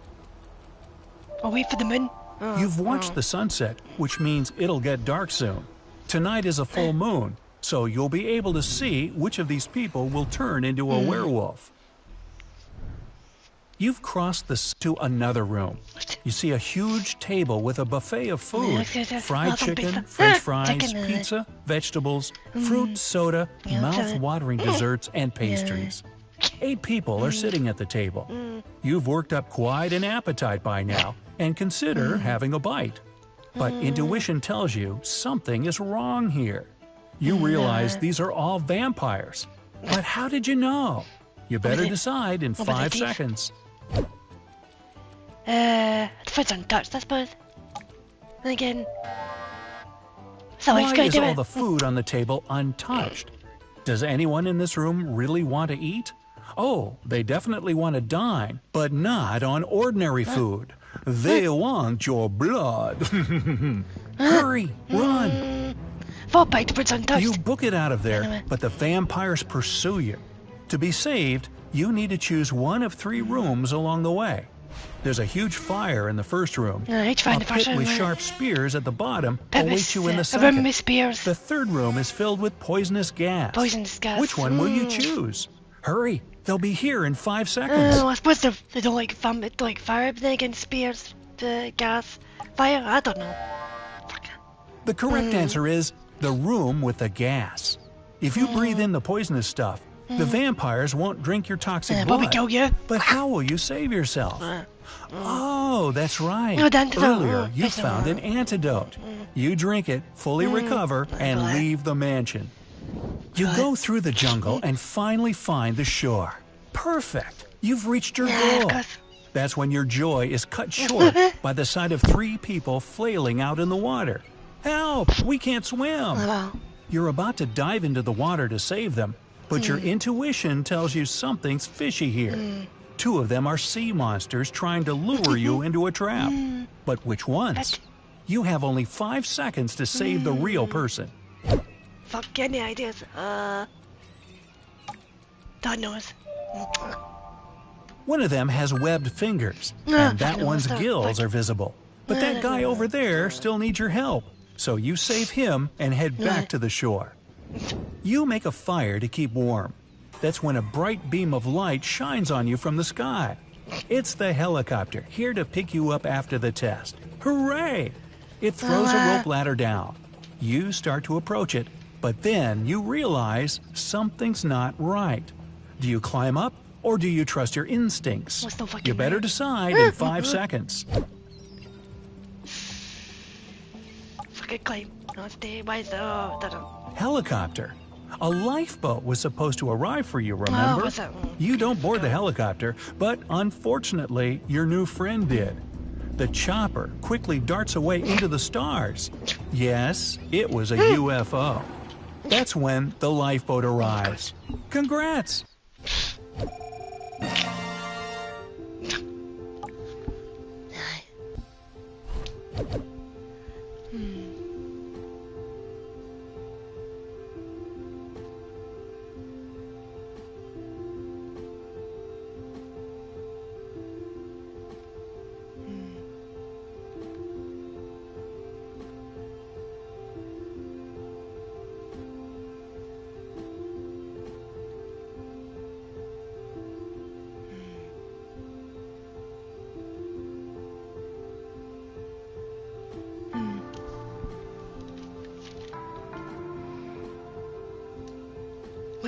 I'll wait for the moon. You've watched the sunset, which means it'll get dark soon. Tonight is a full moon, so you'll be able to see which of these people will turn into a werewolf. You've crossed to another room. You see a huge table with a buffet of food. Fried chicken, french fries, pizza, vegetables, fruit, soda, mouth-watering desserts, and pastries. 8 people are sitting at the table. You've worked up quite an appetite by now and consider having a bite. But intuition tells you something is wrong here. You realize these are all vampires. But how did you know? You better decide in 5 seconds. The food's untouched, I suppose. And again, so I just Why gotta is do all it. the food on the table untouched? Does anyone in this room really want to eat? Oh, they definitely want to dine, but not on ordinary food. They want your blood. Hurry, run. Fall back, the food's untouched. You book it out of there, but the vampires pursue you. To be saved, you need to choose one of 3 rooms along the way. There's a huge fire in the first room. I'd find A the first pit with room. sharp spears at the bottom Pit awaits you in the a second. room with spears. The third room is filled with poisonous gas. Poisonous gas. Which one will you choose? Hurry, they'll be here in 5 seconds. I suppose they don't like fire, but then again, spears, gas, fire, I don't know. Fuck. The correct answer is the room with the gas. If you breathe in the poisonous stuff, the vampires won't drink your toxic Probably blood. kill you. But how will you save yourself? Oh, that's right. No, the antidote. Earlier, you That's found an antidote. You drink it, fully recover, and leave the mansion. You go through the jungle and finally find the shore. Perfect. You've reached your goal. That's when your joy is cut short by the sight of 3 people flailing out in the water. Help! We can't swim. Well, You're about to dive into the water to save them, but your intuition tells you something's fishy here. 2 of them are sea monsters trying to lure you into a trap. But which ones? You have only 5 seconds to save the real person. fuck, any ideas? God knows. One of them has webbed fingers, No, and that fuck no, one's stop, gills fuck. are visible. But that guy over there still needs your help, so you save him and head back to the shore. You make a fire to keep warm. That's when a bright beam of light shines on you from the sky. It's the helicopter, here to pick you up after the test. Hooray! It throws a rope ladder down. You start to approach it, but then you realize something's not right. Do you climb up, or do you trust your instincts? What's the fucking You better right? decide in 5 seconds. Fucking climb. No, stay. Why is that? Oh, that don't. Helicopter. A lifeboat was supposed to arrive for you, remember? what's that? You don't board the helicopter, but unfortunately, your new friend did. The chopper quickly darts away into the stars. Yes, it was a UFO. That's when the lifeboat arrives. Congrats!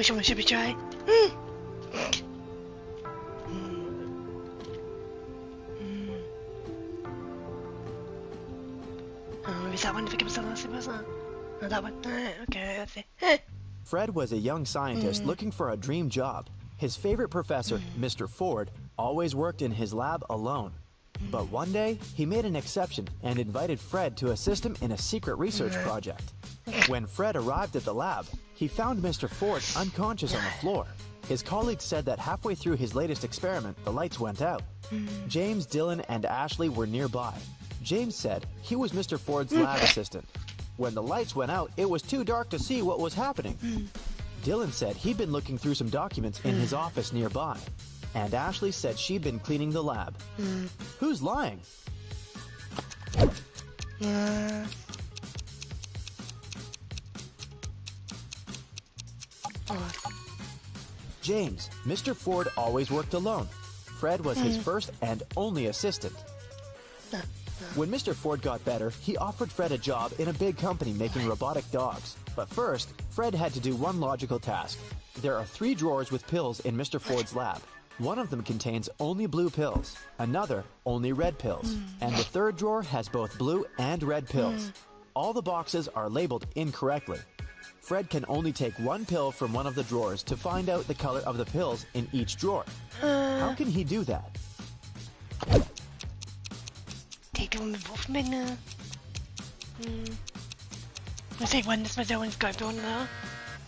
Which one should we try? Oh, maybe that one becomes the last person. No, that one. Okay, let's see. Fred was a young scientist looking for a dream job. His favorite professor, Mr. Ford, always worked in his lab alone. But one day, he made an exception and invited Fred to assist him in a secret research project. When Fred arrived at the lab, he found Mr. Ford unconscious on the floor. His colleagues said that halfway through his latest experiment, the lights went out. James, Dylan, and Ashley were nearby. James said he was Mr. Ford's lab assistant. When the lights went out, it was too dark to see what was happening. Dylan said he'd been looking through some documents in his office nearby. And Ashley said she'd been cleaning the lab. Who's lying? James, Mr. Ford always worked alone. Fred was his first and only assistant. When Mr. Ford got better, he offered Fred a job in a big company making robotic dogs. But first, Fred had to do one logical task. There are 3 drawers with pills in Mr. Ford's lab. One of them contains only blue pills, another only red pills, and the 3rd drawer has both blue and red pills. All the boxes are labeled incorrectly. Fred can only take one pill from one of the drawers to find out the color of the pills in each drawer. How can he do that? Take one both men. Let's take one. This one's got one now.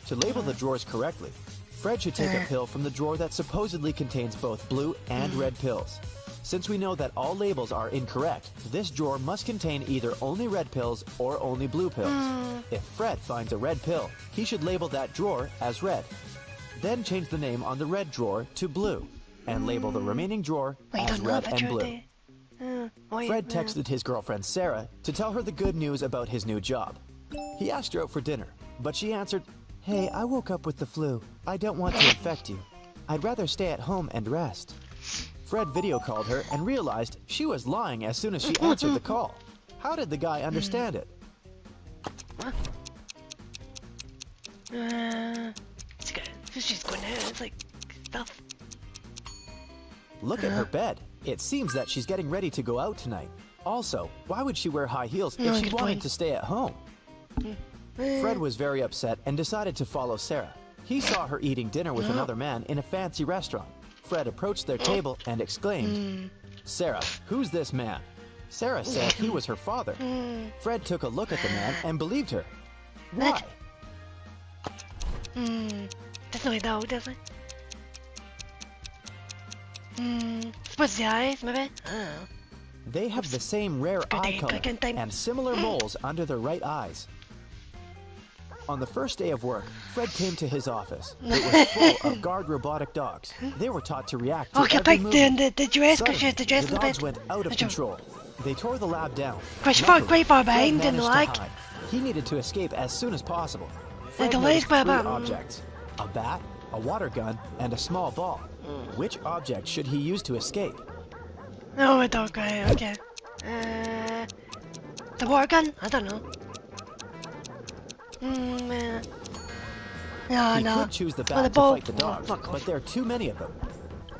To label the drawers correctly, Fred should take a pill from the drawer that supposedly contains both blue and red pills. Since we know that all labels are incorrect, this drawer must contain either only red pills or only blue pills. If Fred finds a red pill, he should label that drawer as red. Then change the name on the red drawer to blue, and label the remaining drawer as red and blue. Fred texted his girlfriend Sarah to tell her the good news about his new job. He asked her out for dinner, but she answered, "Hey, I woke up with the flu. I don't want to infect you. I'd rather stay at home and rest." Fred video called her and realized she was lying as soon as she answered the call. How did the guy understand it? It's good. She's going out. It's like stuff. Look at her bed. It seems that she's getting ready to go out tonight. Also, why would she wear high heels if she wanted to stay at home? Fred was very upset and decided to follow Sarah. He saw her eating dinner with another man in a fancy restaurant. Fred approached their table and exclaimed, "Sarah, who's this man?" Sarah said he was her father. Fred took a look at the man and believed her. Why? Doesn't really know, does it? Suppose the eyes, maybe? Oh. They have the same rare eye color time. and similar moles under their right eyes. On the first day of work, Fred came to his office. It was full of guard robotic dogs. They were taught to react to every movement. the dress, Suddenly, the dress the dogs went out of control. They tore the lab down. Quite far Fred behind in the managed lag. to hide. He needed to escape as soon as possible. Fred the noticed legs, 3 Baba. objects: a bat, a water gun, and a small ball. Which object should he use to escape? Oh, a dog, right, okay. The water gun? I don't know. He could choose the bat to fight the dogs, but there are too many of them.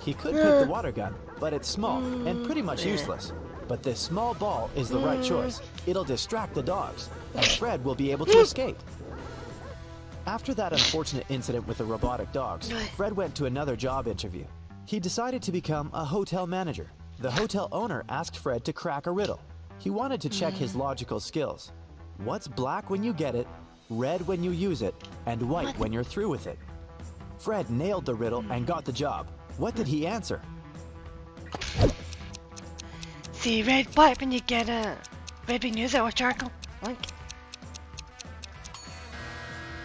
He could pick the water gun, but it's small and pretty much useless. But this small ball is the right choice. It'll distract the dogs, and Fred will be able to escape. After that unfortunate incident with the robotic dogs, Fred went to another job interview. He decided to become a hotel manager. The hotel owner asked Fred to crack a riddle. He wanted to check his logical skills. What's black when you get it, red when you use it, and white when you're through with it? Fred nailed the riddle and got the job. What did he answer? See, red, black when you get it. Red when you use it, or charcoal. Like.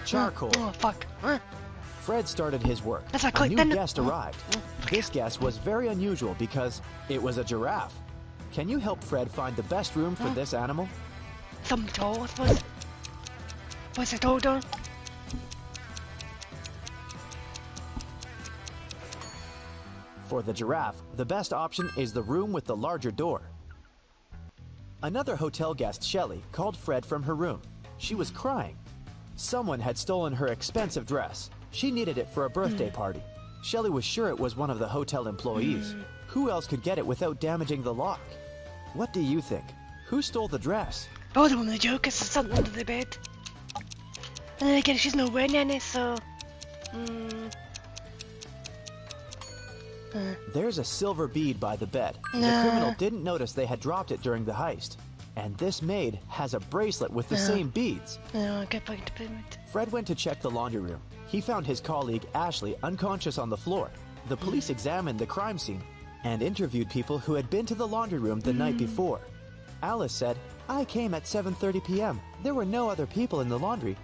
Charcoal. Oh, fuck. Fred started his work. That's a A click, new then. guest arrived. This guest was very unusual because it was a giraffe. Can you help Fred find the best room for this animal? Something tall, I suppose. What's it all done? For the giraffe, the best option is the room with the larger door. Another hotel guest, Shelley, called Fred from her room. She was crying. Someone had stolen her expensive dress. She needed it for a birthday party. Shelley was sure it was one of the hotel employees. Who else could get it without damaging the lock? What do you think? Who stole the dress? Oh, the one with the joke is something under the bed. And then again, she's not wearing any, so... There's a silver bead by the bed. The Nah. criminal didn't notice they had dropped it during the heist. And this maid has a bracelet with the same beads. No, good point, good point. Fred went to check the laundry room. He found his colleague Ashley unconscious on the floor. The police examined the crime scene and interviewed people who had been to the laundry room the night before. Alice said, "I came at 7:30 p.m. There were no other people in the laundry.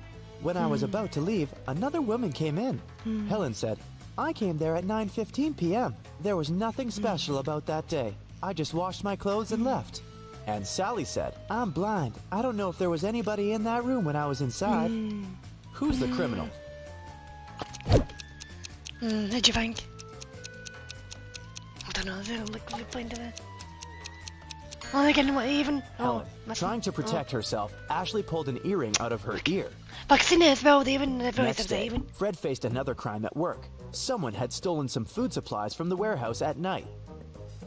When I was about to leave, another woman came in." Helen said, "I came there at 9:15 p.m. There was nothing special about that day. I just washed my clothes and left." And Sally said, "I'm blind. I don't know if there was anybody in that room when I was inside." Who's the criminal? What'd you think? I don't know, they don't look really blind to that. Oh, they're getting what even? Helen. must Trying to protect herself, Ashley pulled an earring out of her ear. Vaccine as well, they even, the voice Next of the day, even. Fred faced another crime at work. Someone had stolen some food supplies from the warehouse at night.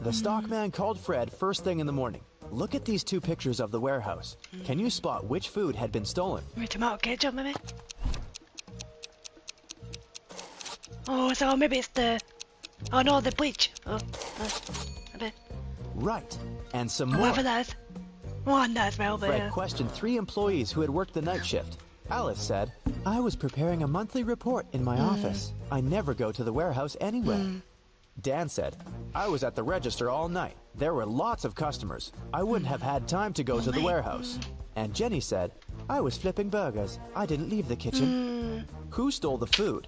The stockman called Fred first thing in the morning. Look at these two pictures of the warehouse. Can you spot which food had been stolen? Tomato ketchup, maybe? Oh, so maybe it's the... Oh no, the bleach. Oh, maybe. Right. And some more. Whatever that is. One that as well, but Fred questioned 3 employees who had worked the night shift. Alice said, "I was preparing a monthly report in my office. I never go to the warehouse anyway." Dan said, "I was at the register all night. There were lots of customers. I wouldn't have had time to go to the warehouse." And Jenny said, "I was flipping burgers. I didn't leave the kitchen." Who stole the food?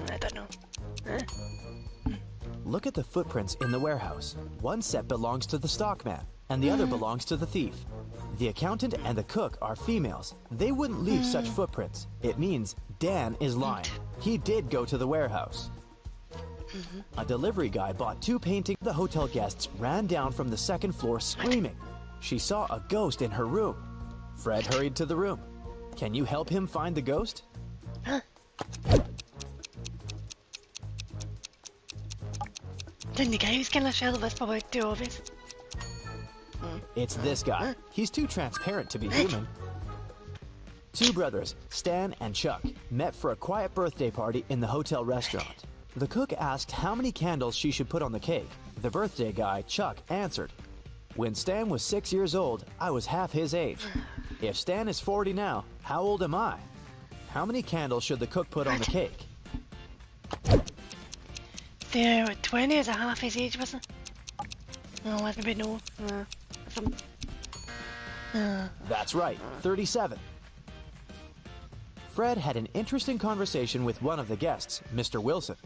I don't know. Look at the footprints in the warehouse. One set belongs to the stockman, and the other belongs to the thief. The accountant and the cook are females. They wouldn't leave such footprints. It means Dan is lying. He did go to the warehouse. A delivery guy bought 2 paintings. The hotel guests ran down from the 2nd floor screaming. She saw a ghost in her room. Fred hurried to the room. Can you help him find the ghost? Then the guy who's killing Shell was probably too obvious. It's this guy. He's too transparent to be human. 2 brothers, Stan and Chuck, met for a quiet birthday party in the hotel restaurant. The cook asked how many candles she should put on the cake. The birthday guy, Chuck, answered, "When Stan was 6 years old, I was half his age. If Stan is 40 now, how old am I? How many candles should the cook put on the cake?" They were 20 as a half his age, wasn't it? No, maybe no. That's right, 37. Fred had an interesting conversation with one of the guests, Mr. Wilson.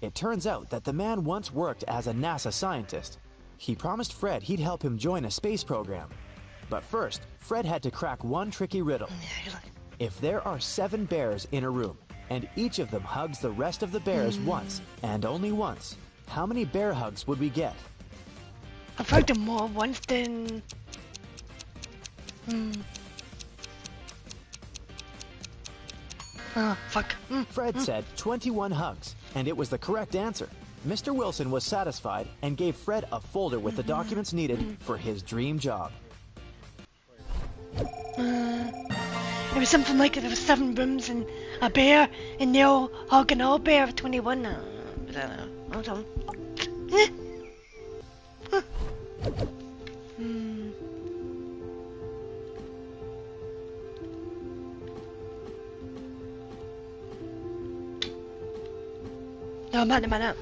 It turns out that the man once worked as a NASA scientist. He promised Fred he'd help him join a space program. But first, Fred had to crack one tricky riddle. If there are 7 bears in a room, and each of them hugs the rest of the bears once, and only once, how many bear hugs would we get? I've heard them more once than... Oh, fuck. Fred said 21 hugs, and it was the correct answer. Mr. Wilson was satisfied and gave Fred a folder with the documents needed for his dream job. It was something like there was 7 rooms and a bear, and they all hugging all bear of 21. I don't know. I don't know. No, I'm not about that.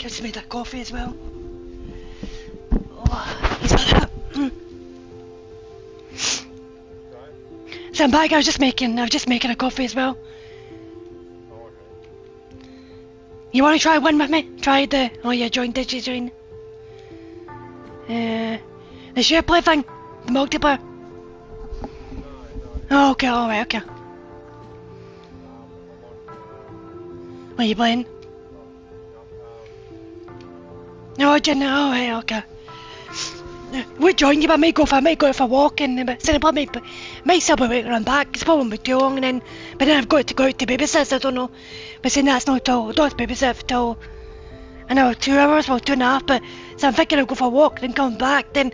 just made a coffee as well. Oh, he's got that. So I'm back. I was just making a coffee as well. You want to try one with me? Try the. Oh, you joined. Did you join? The share play thing, the multiplayer. Oh, okay. All right. Okay. What are you playing? No, I didn't. Oh, right. Okay. We'll join you, but I might go for a walk and but I might still be waiting run back. It's probably too long, but then I've got to go out to babysit. So I don't know. But saying that's not till I don't have to babysit till I know 2 hours, well 2.5. But so I'm thinking I'll go for a walk, then come back, and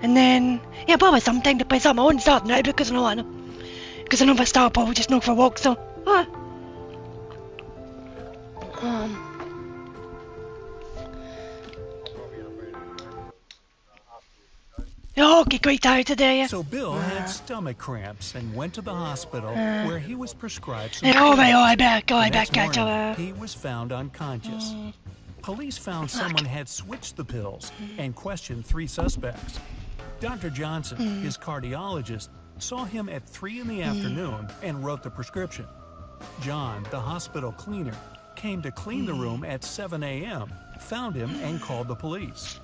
then yeah, probably sometime to play something. I won't start now because I know if I start, I'll probably just go for a walk. So. Oh, okay, quite tired today, yeah. So Bill had stomach cramps and went to the hospital where he was prescribed some Oh, pills. I bet, The next morning, he was found unconscious. Police found someone had switched the pills and questioned 3 suspects. Dr. Johnson, his cardiologist, saw him at 3 in the afternoon and wrote the prescription. John, the hospital cleaner, came to clean the room at 7 a.m., found him and called the police.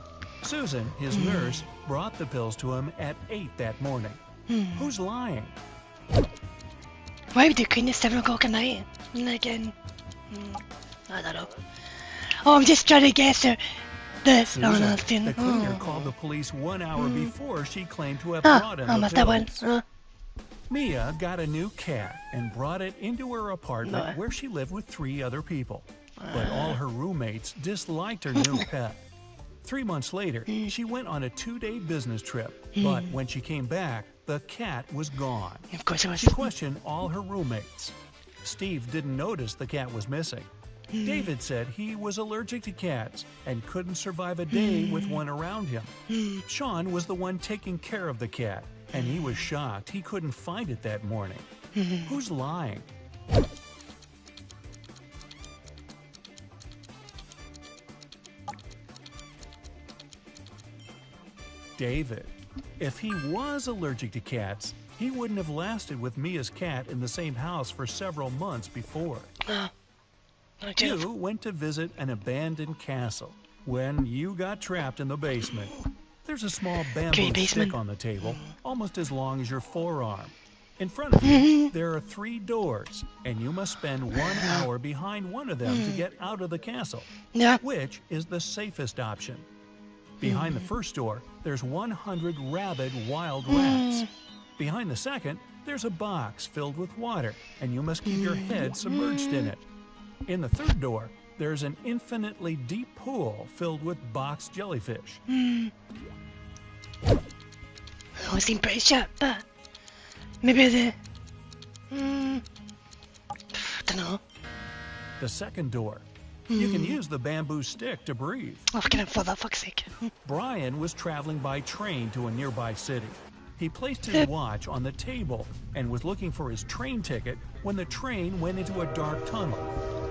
Susan, his nurse, brought the pills to him at 8 that morning. Who's lying? Why would you clean at 7 o'clock at night? And again, I don't know. Oh, I'm just trying to guess her. Susan, the cleaner called the police 1 hour before she claimed to have brought him the pills. Mia got a new cat and brought it into her apartment where she lived with 3 other people. But all her roommates disliked her new pet. 3 months later, she went on a 2-day business trip, but when she came back, the cat was gone. Of course it was. She questioned all her roommates. Steve didn't notice the cat was missing. David said he was allergic to cats and couldn't survive a day with one around him. Sean was the one taking care of the cat, and he was shocked he couldn't find it that morning. Who's lying? David. If he was allergic to cats, he wouldn't have lasted with Mia's cat in the same house for several months before. You went to visit an abandoned castle when you got trapped in the basement. There's a small bamboo stick on the table, almost as long as your forearm. In front of you, there are 3 doors, and you must spend 1 hour behind one of them to get out of the castle. Which is the safest option? Behind the first door, there's 100 rabid wild rats. Behind the second, there's a box filled with water, and you must keep your head submerged in it. In the third door, there's an infinitely deep pool filled with box jellyfish. Oh, it seemed pretty sharp, but maybe the... I don't know. The second door. You can use the bamboo stick to breathe. Oh, for the fuck's sake. Brian was traveling by train to a nearby city. He placed his watch on the table and was looking for his train ticket when the train went into a dark tunnel.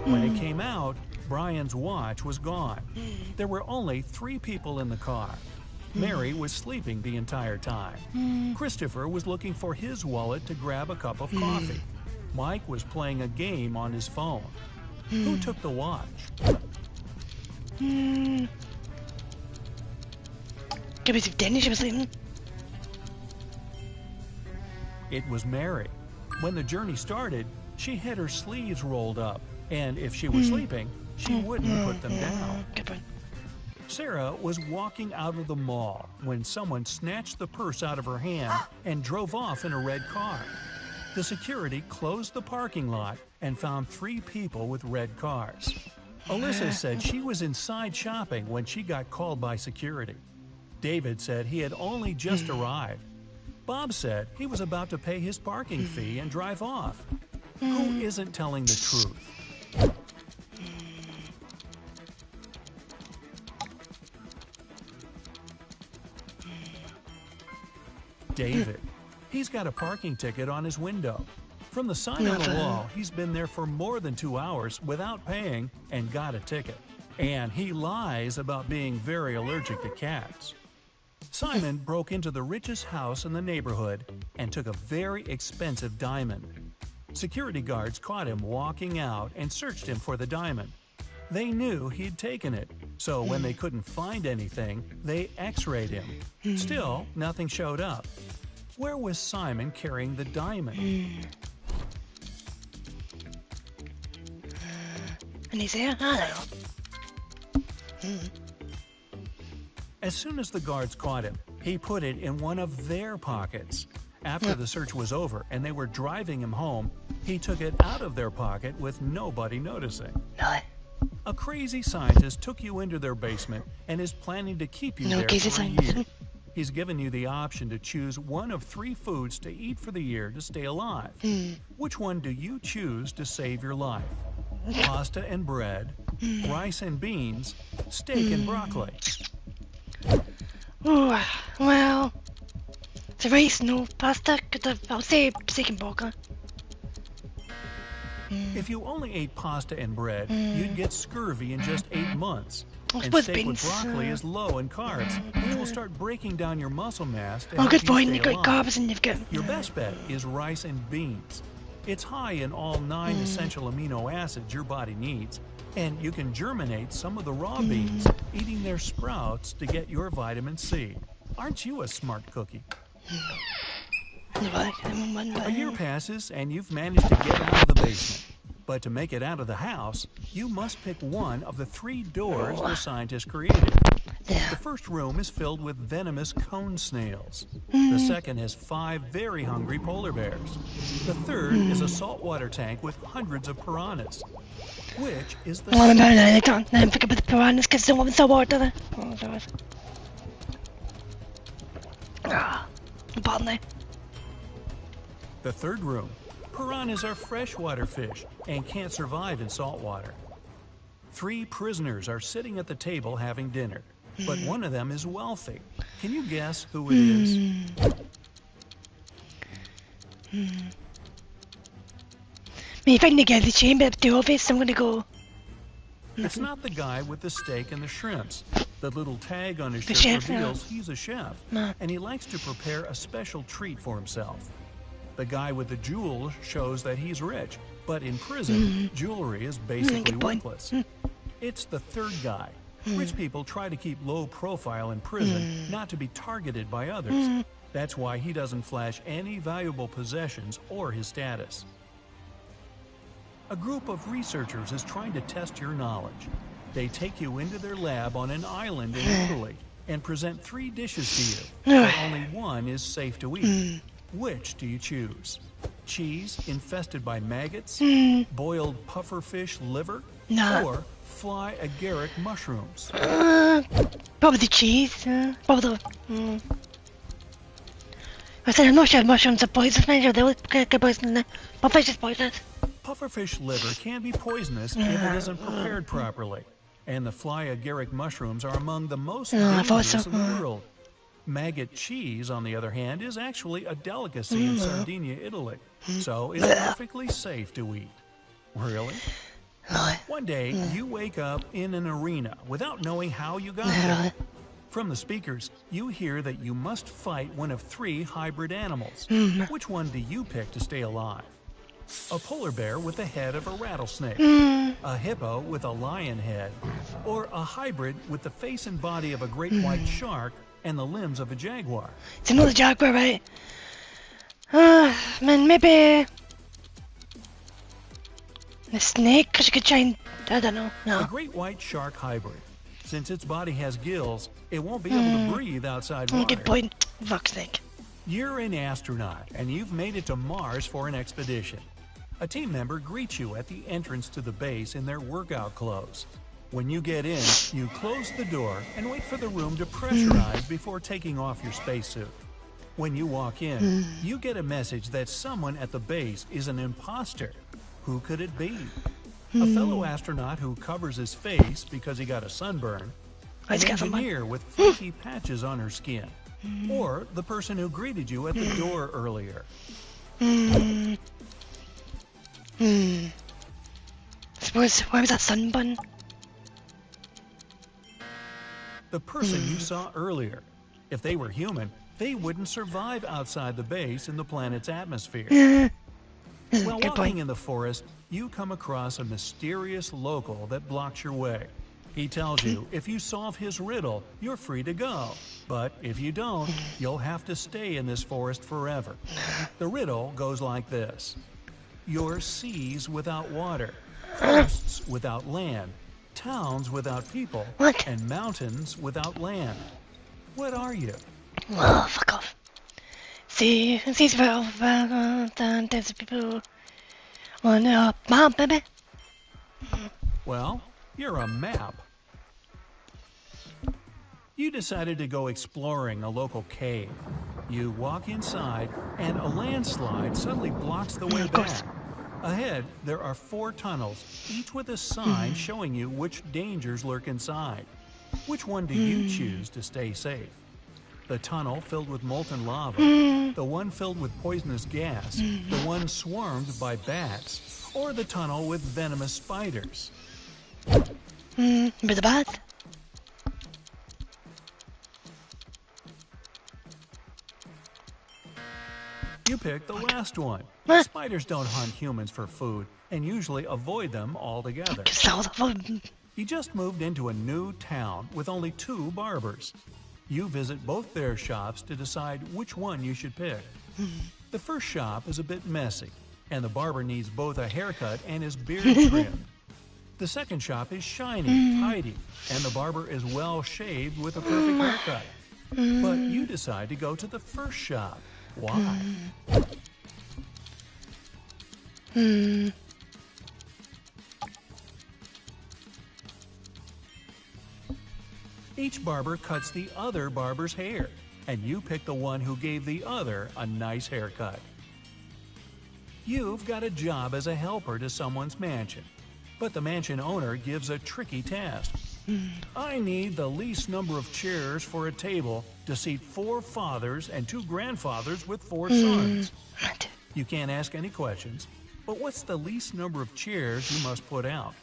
When it came out, Brian's watch was gone. There were only 3 people in the car. Mary was sleeping the entire time. Christopher was looking for his wallet to grab a cup of coffee. Mike was playing a game on his phone. Who took the watch? Could be Denny, she was sleeping. It was Mary. When the journey started, she had her sleeves rolled up, and if she was sleeping, she wouldn't put them down. Good point. Sarah was walking out of the mall when someone snatched the purse out of her hand and drove off in a red car. The security closed the parking lot and found 3 people with red cars. Alyssa said she was inside shopping when she got called by security. David said he had only just arrived. Bob said he was about to pay his parking fee and drive off. Who isn't telling the truth? David. He's got a parking ticket on his window. From the sign on the wall, he's been there for more than 2 hours without paying and got a ticket. And he lies about being very allergic to cats. Simon broke into the richest house in the neighborhood and took a very expensive diamond. Security guards caught him walking out and searched him for the diamond. They knew he'd taken it, so when they couldn't find anything, they x-rayed him. Still, nothing showed up. Where was Simon carrying the diamond? And he's there? I don't know. As soon as the guards caught him, he put it in one of their pockets. After the search was over and they were driving him home, he took it out of their pocket with nobody noticing. No. A crazy scientist took you into their basement and is planning to keep you there for a year. He's given you the option to choose one of 3 foods to eat for the year to stay alive. Which one do you choose to save your life? Pasta and bread, rice and beans, steak and broccoli. Oh, well, the rice, no pasta. I'll say steak and broccoli. If you only ate pasta and bread, you'd get scurvy in just 8 months. And with steak with beans, broccoli is low in carbs, which will start breaking down your muscle mass to Oh, help good you point. stay You've got alive. carbs and you've got. Your best bet is rice and beans. It's high in all 9 essential amino acids your body needs, and you can germinate some of the raw beans, eating their sprouts to get your vitamin C. Aren't you a smart cookie? A year passes and you've managed to get out of the basement. But to make it out of the house, you must pick one of the 3 doors the scientists created. The first room is filled with venomous cone snails. The second has 5 very hungry polar bears. The third is a saltwater tank with hundreds of piranhas. Which is the Oh, no, I don't forget about the piranhas because they want so water. Oh, God. Pardon me. The third room. Piranhas are freshwater fish and can't survive in salt water. 3 prisoners are sitting at the table having dinner, but one of them is wealthy. Can you guess who it is? Me find the guy the chamber up too obvious, I'm gonna go. It's not the guy with the steak and the shrimps. The little tag on his The shirt chef, no. reveals he's a chef, No. and he likes to prepare a special treat for himself. The guy with the jewels shows that he's rich, but in prison, jewelry is basically good point. worthless. It's the third guy. Rich people try to keep low profile in prison, not to be targeted by others. That's why he doesn't flash any valuable possessions or his status. A group of researchers is trying to test your knowledge. They take you into their lab on an island in Italy and present 3 dishes to you, but only one is safe to eat. Which do you choose? Cheese infested by maggots, boiled pufferfish liver, No. or fly agaric mushrooms? Probably the cheese. Probably the. I said I'm not sure mushrooms are poisonous. I'm sure they would get poisonous. But fish is poisonous. Pufferfish liver can be poisonous if it isn't prepared properly, and the fly agaric mushrooms are among the most I thought dangerous so. in the world. Maggot cheese, on the other hand, is actually a delicacy in Sardinia, Italy, so it's perfectly safe to eat. Really? One day, you wake up in an arena without knowing how you got there. From the speakers, you hear that you must fight one of 3 hybrid animals. Which one do you pick to stay alive? A polar bear with the head of a rattlesnake, a hippo with a lion head, or a hybrid with the face and body of a great white shark and the limbs of a jaguar? It's another jaguar, right? Man, maybe the snake, because you could try and, I don't know. A No. great white shark hybrid. Since its body has gills, it won't be able to breathe outside water. Good point. Fuck snake. You're an astronaut, and you've made it to Mars for an expedition. A team member greets you at the entrance to the base in their workout clothes. When you get in, you close the door and wait for the room to pressurize before taking off your spacesuit. When you walk in, you get a message that someone at the base is an imposter. Who could it be? A fellow astronaut who covers his face because he got a sunburn, an He's got someone. engineer with flaky patches on her skin, or the person who greeted you at the door earlier. Suppose, why was that sunburn? the person you saw earlier. If they were human, they wouldn't survive outside the base in the planet's atmosphere. While Good walking point. in the forest, you come across a mysterious local that blocks your way. He tells you if you solve his riddle, you're free to go. But if you don't, you'll have to stay in this forest forever. The riddle goes like this. You're seas without water, forests without land, towns without people, What? and mountains without land. What are you? Oh, fuck off. See, there's people on a map, baby. Well, you're a map. You decided to go exploring a local cave. You walk inside, and a landslide suddenly blocks the way Of course. back. Ahead, there are 4 tunnels, each with a sign showing you which dangers lurk inside. Which one do you choose to stay safe? The tunnel filled with molten lava, the one filled with poisonous gas, the one swarmed by bats, or the tunnel with venomous spiders? With the bath. You picked the last one. Huh? Spiders don't hunt humans for food and usually avoid them altogether. So the fun. You just moved into a new town with only 2 barbers. You visit both their shops to decide which one you should pick. The first shop is a bit messy, and the barber needs both a haircut and his beard trimmed. The second shop is shiny, tidy, and the barber is well shaved with a perfect haircut. But you decide to go to the first shop. Why? Each barber cuts the other barber's hair, and you pick the one who gave the other a nice haircut. You've got a job as a helper to someone's mansion, but the mansion owner gives a tricky task. I need the least number of chairs for a table to seat 4 fathers and 2 grandfathers with 4 sons. You can't ask any questions, but what's the least number of chairs you must put out?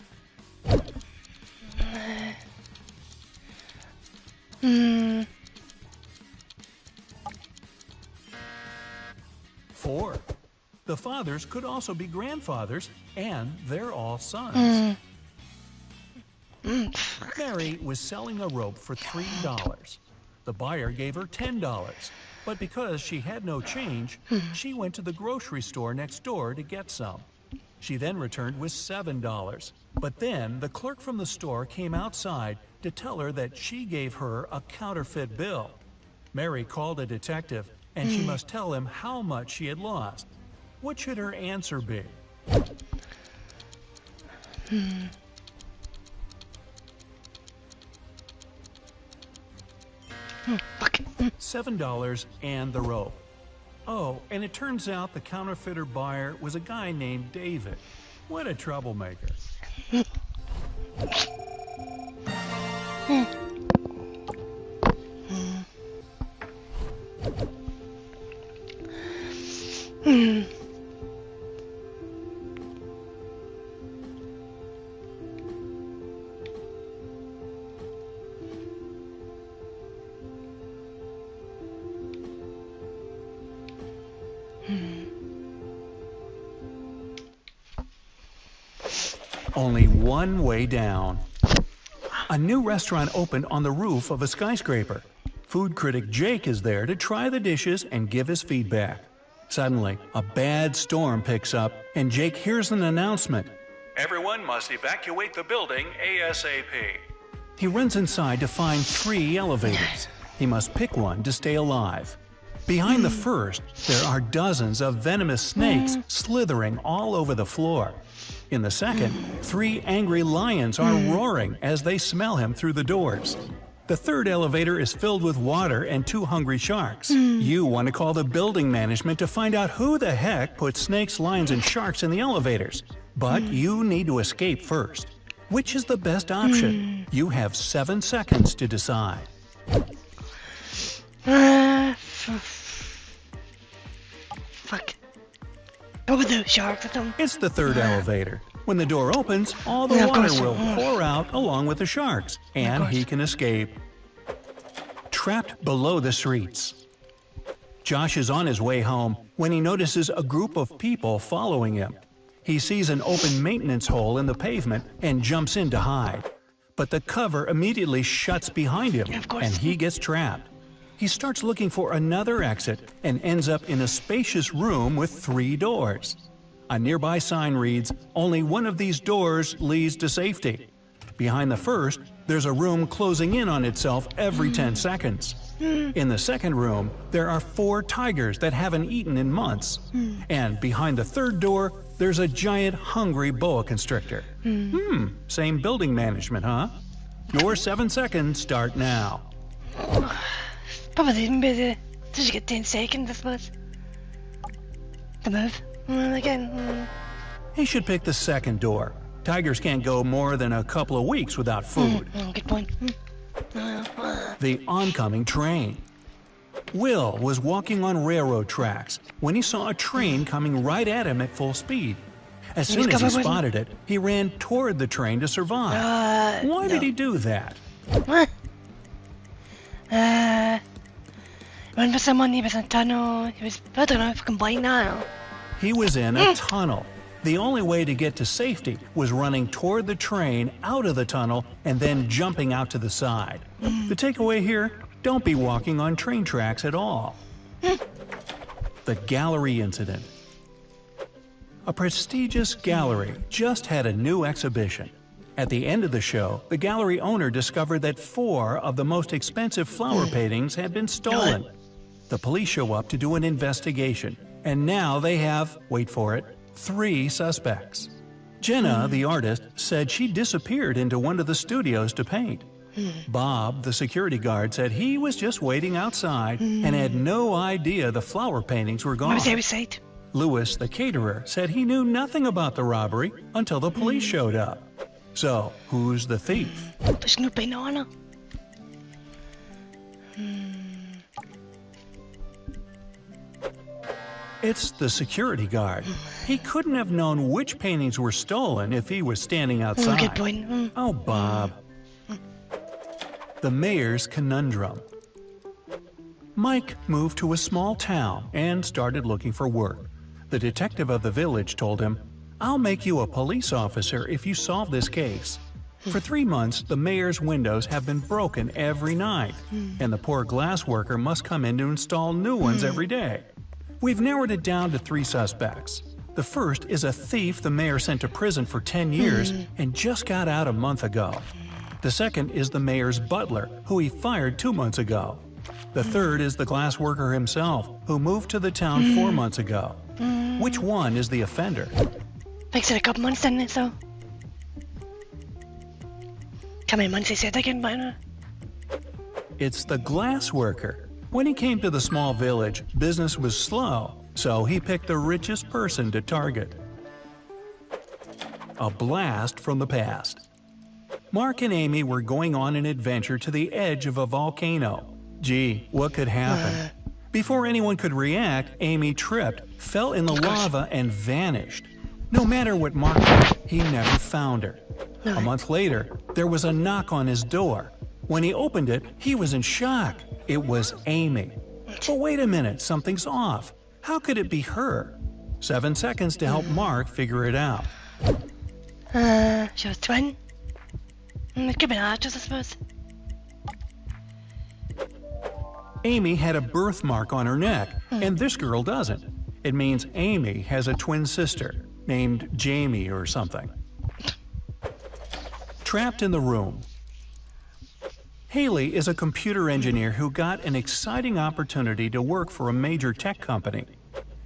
4. The fathers could also be grandfathers, and they're all sons. Mary was selling a rope for $3. The buyer gave her $10, but because she had no change, she went to the grocery store next door to get some. She then returned with $7, but then the clerk from the store came outside to tell her that she gave her a counterfeit bill. Mary called a detective, and she must tell him how much she had lost. What should her answer be? $7 and the rope. Oh, and it turns out the counterfeiter buyer was a guy named David. What a troublemaker. Only one way down. A new restaurant opened on the roof of a skyscraper. Food critic Jake is there to try the dishes and give his feedback. Suddenly, a bad storm picks up, and Jake hears an announcement. Everyone must evacuate the building ASAP. He runs inside to find 3 elevators. He must pick one to stay alive. Behind the first, there are dozens of venomous snakes slithering all over the floor. In the second, 3 angry lions are roaring as they smell him through the doors. The third elevator is filled with water and 2 hungry sharks. You want to call the building management to find out who the heck put snakes, lions, and sharks in the elevators. But you need to escape first. Which is the best option? You have 7 seconds to decide. Fuck. Go with the shark with them. It's the third elevator. When the door opens, all the Yeah, of water course. will pour out along with the sharks, and he can escape. trapped below the streets. Josh is on his way home when he notices a group of people following him. He sees an open maintenance hole in the pavement and jumps in to hide. But the cover immediately shuts behind him, Of course. and he gets trapped. He starts looking for another exit and ends up in a spacious room with 3 doors. A nearby sign reads, "Only one of these doors leads to safety." Behind the first, there's a room closing in on itself every 10 seconds. In the second room, there are 4 tigers that haven't eaten in months. And behind the third door, there's a giant hungry boa constrictor. Same building management, huh? Your 7 seconds start now. Probably even better. Just get 10 seconds, I suppose. To move. Again. He should pick the second door. Tigers can't go more than a couple of weeks without food. Good point. The oncoming train. Will was walking on railroad tracks when he saw a train coming right at him at full speed. As soon as he spotted it, he ran toward the train to survive. Why did he do that? Run for someone, he was in a tunnel. He was, I don't know if I can blame that. He was in a tunnel. The only way to get to safety was running toward the train out of the tunnel and then jumping out to the side. The takeaway here, don't be walking on train tracks at all. The gallery incident. A prestigious gallery just had a new exhibition. At the end of the show, the gallery owner discovered that 4 of the most expensive flower paintings had been stolen. The police show up to do an investigation, and now they have, wait for it, 3 suspects. Jenna, the artist, said she disappeared into one of the studios to paint. Bob, the security guard, said he was just waiting outside and had no idea the flower paintings were gone. What was outside? Lewis, the caterer, said he knew nothing about the robbery until the police showed up. So, who's the thief? There's no banana. It's the security guard. He couldn't have known which paintings were stolen if he was standing outside. Good point. Oh, Bob. The mayor's conundrum. Mike moved to a small town and started looking for work. The detective of the village told him, "I'll make you a police officer if you solve this case." For 3 months, the mayor's windows have been broken every night, and the poor glass worker must come in to install new ones every day. We've narrowed it down to 3 suspects. The first is a thief the mayor sent to prison for 10 years and just got out a month ago. The second is the mayor's butler, who he fired 2 months ago. The third is the glass worker himself, who moved to the town 4 months ago. Which one is the offender? Like I said, a couple months, didn't it, so? How many months he said again, by now? It's the glass worker. When he came to the small village, business was slow, so he picked the richest person to target. A blast from the past. Mark and Amy were going on an adventure to the edge of a volcano. Gee, what could happen? Before anyone could react, Amy tripped, fell in the lava, and vanished. No matter what Mark did, he never found her. A month later, there was a knock on his door. When he opened it, he was in shock. It was Amy. But wait a minute, something's off. How could it be her? 7 seconds to help Mark figure it out. She was twin. It could be an actress, I suppose. Amy had a birthmark on her neck, and this girl doesn't. It means Amy has a twin sister, named Jamie or something. Trapped in the room. Haley is a computer engineer who got an exciting opportunity to work for a major tech company.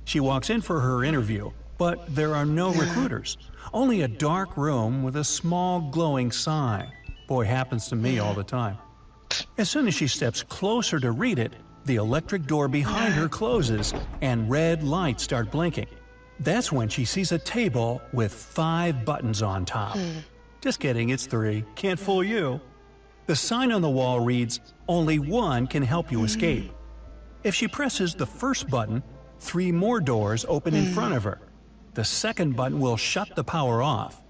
She walks in for her interview, but there are no recruiters. Only a dark room with a small glowing sign. Boy, happens to me all the time. As soon as she steps closer to read it, the electric door behind her closes and red lights start blinking. That's when she sees a table with 5 buttons on top. Just kidding, it's 3. Can't fool you. The sign on the wall reads, "Only one can help you escape." If she presses the first button, 3 more doors open in front of her. The second button will shut the power off.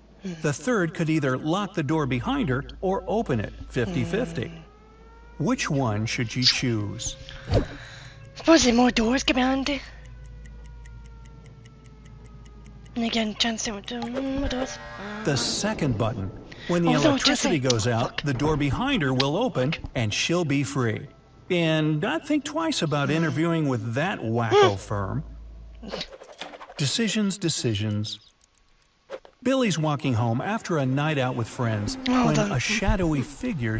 The third could either lock the door behind her or open it, 50-50. Which one should you choose? Suppose the more doors could be handy. And again, chance to more doors. The second button. When the Oh, no, electricity just say- goes out, the door behind her will open and she'll be free. And not think twice about interviewing with that wacko firm. Decisions. Billy's walking home after a night out with friends when a shadowy figure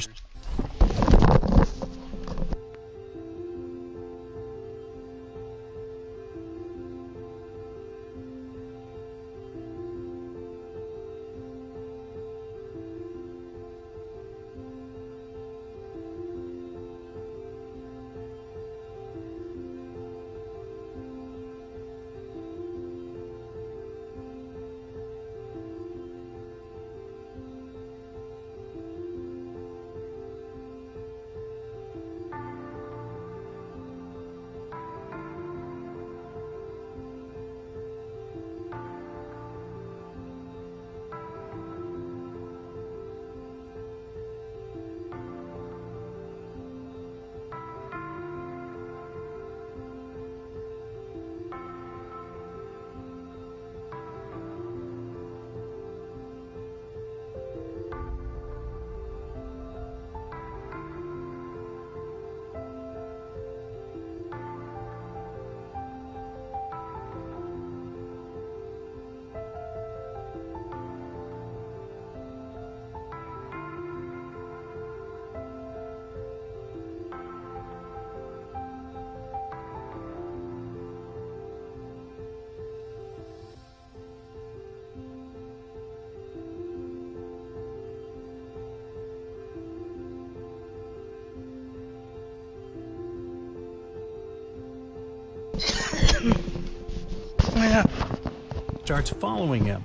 starts following him.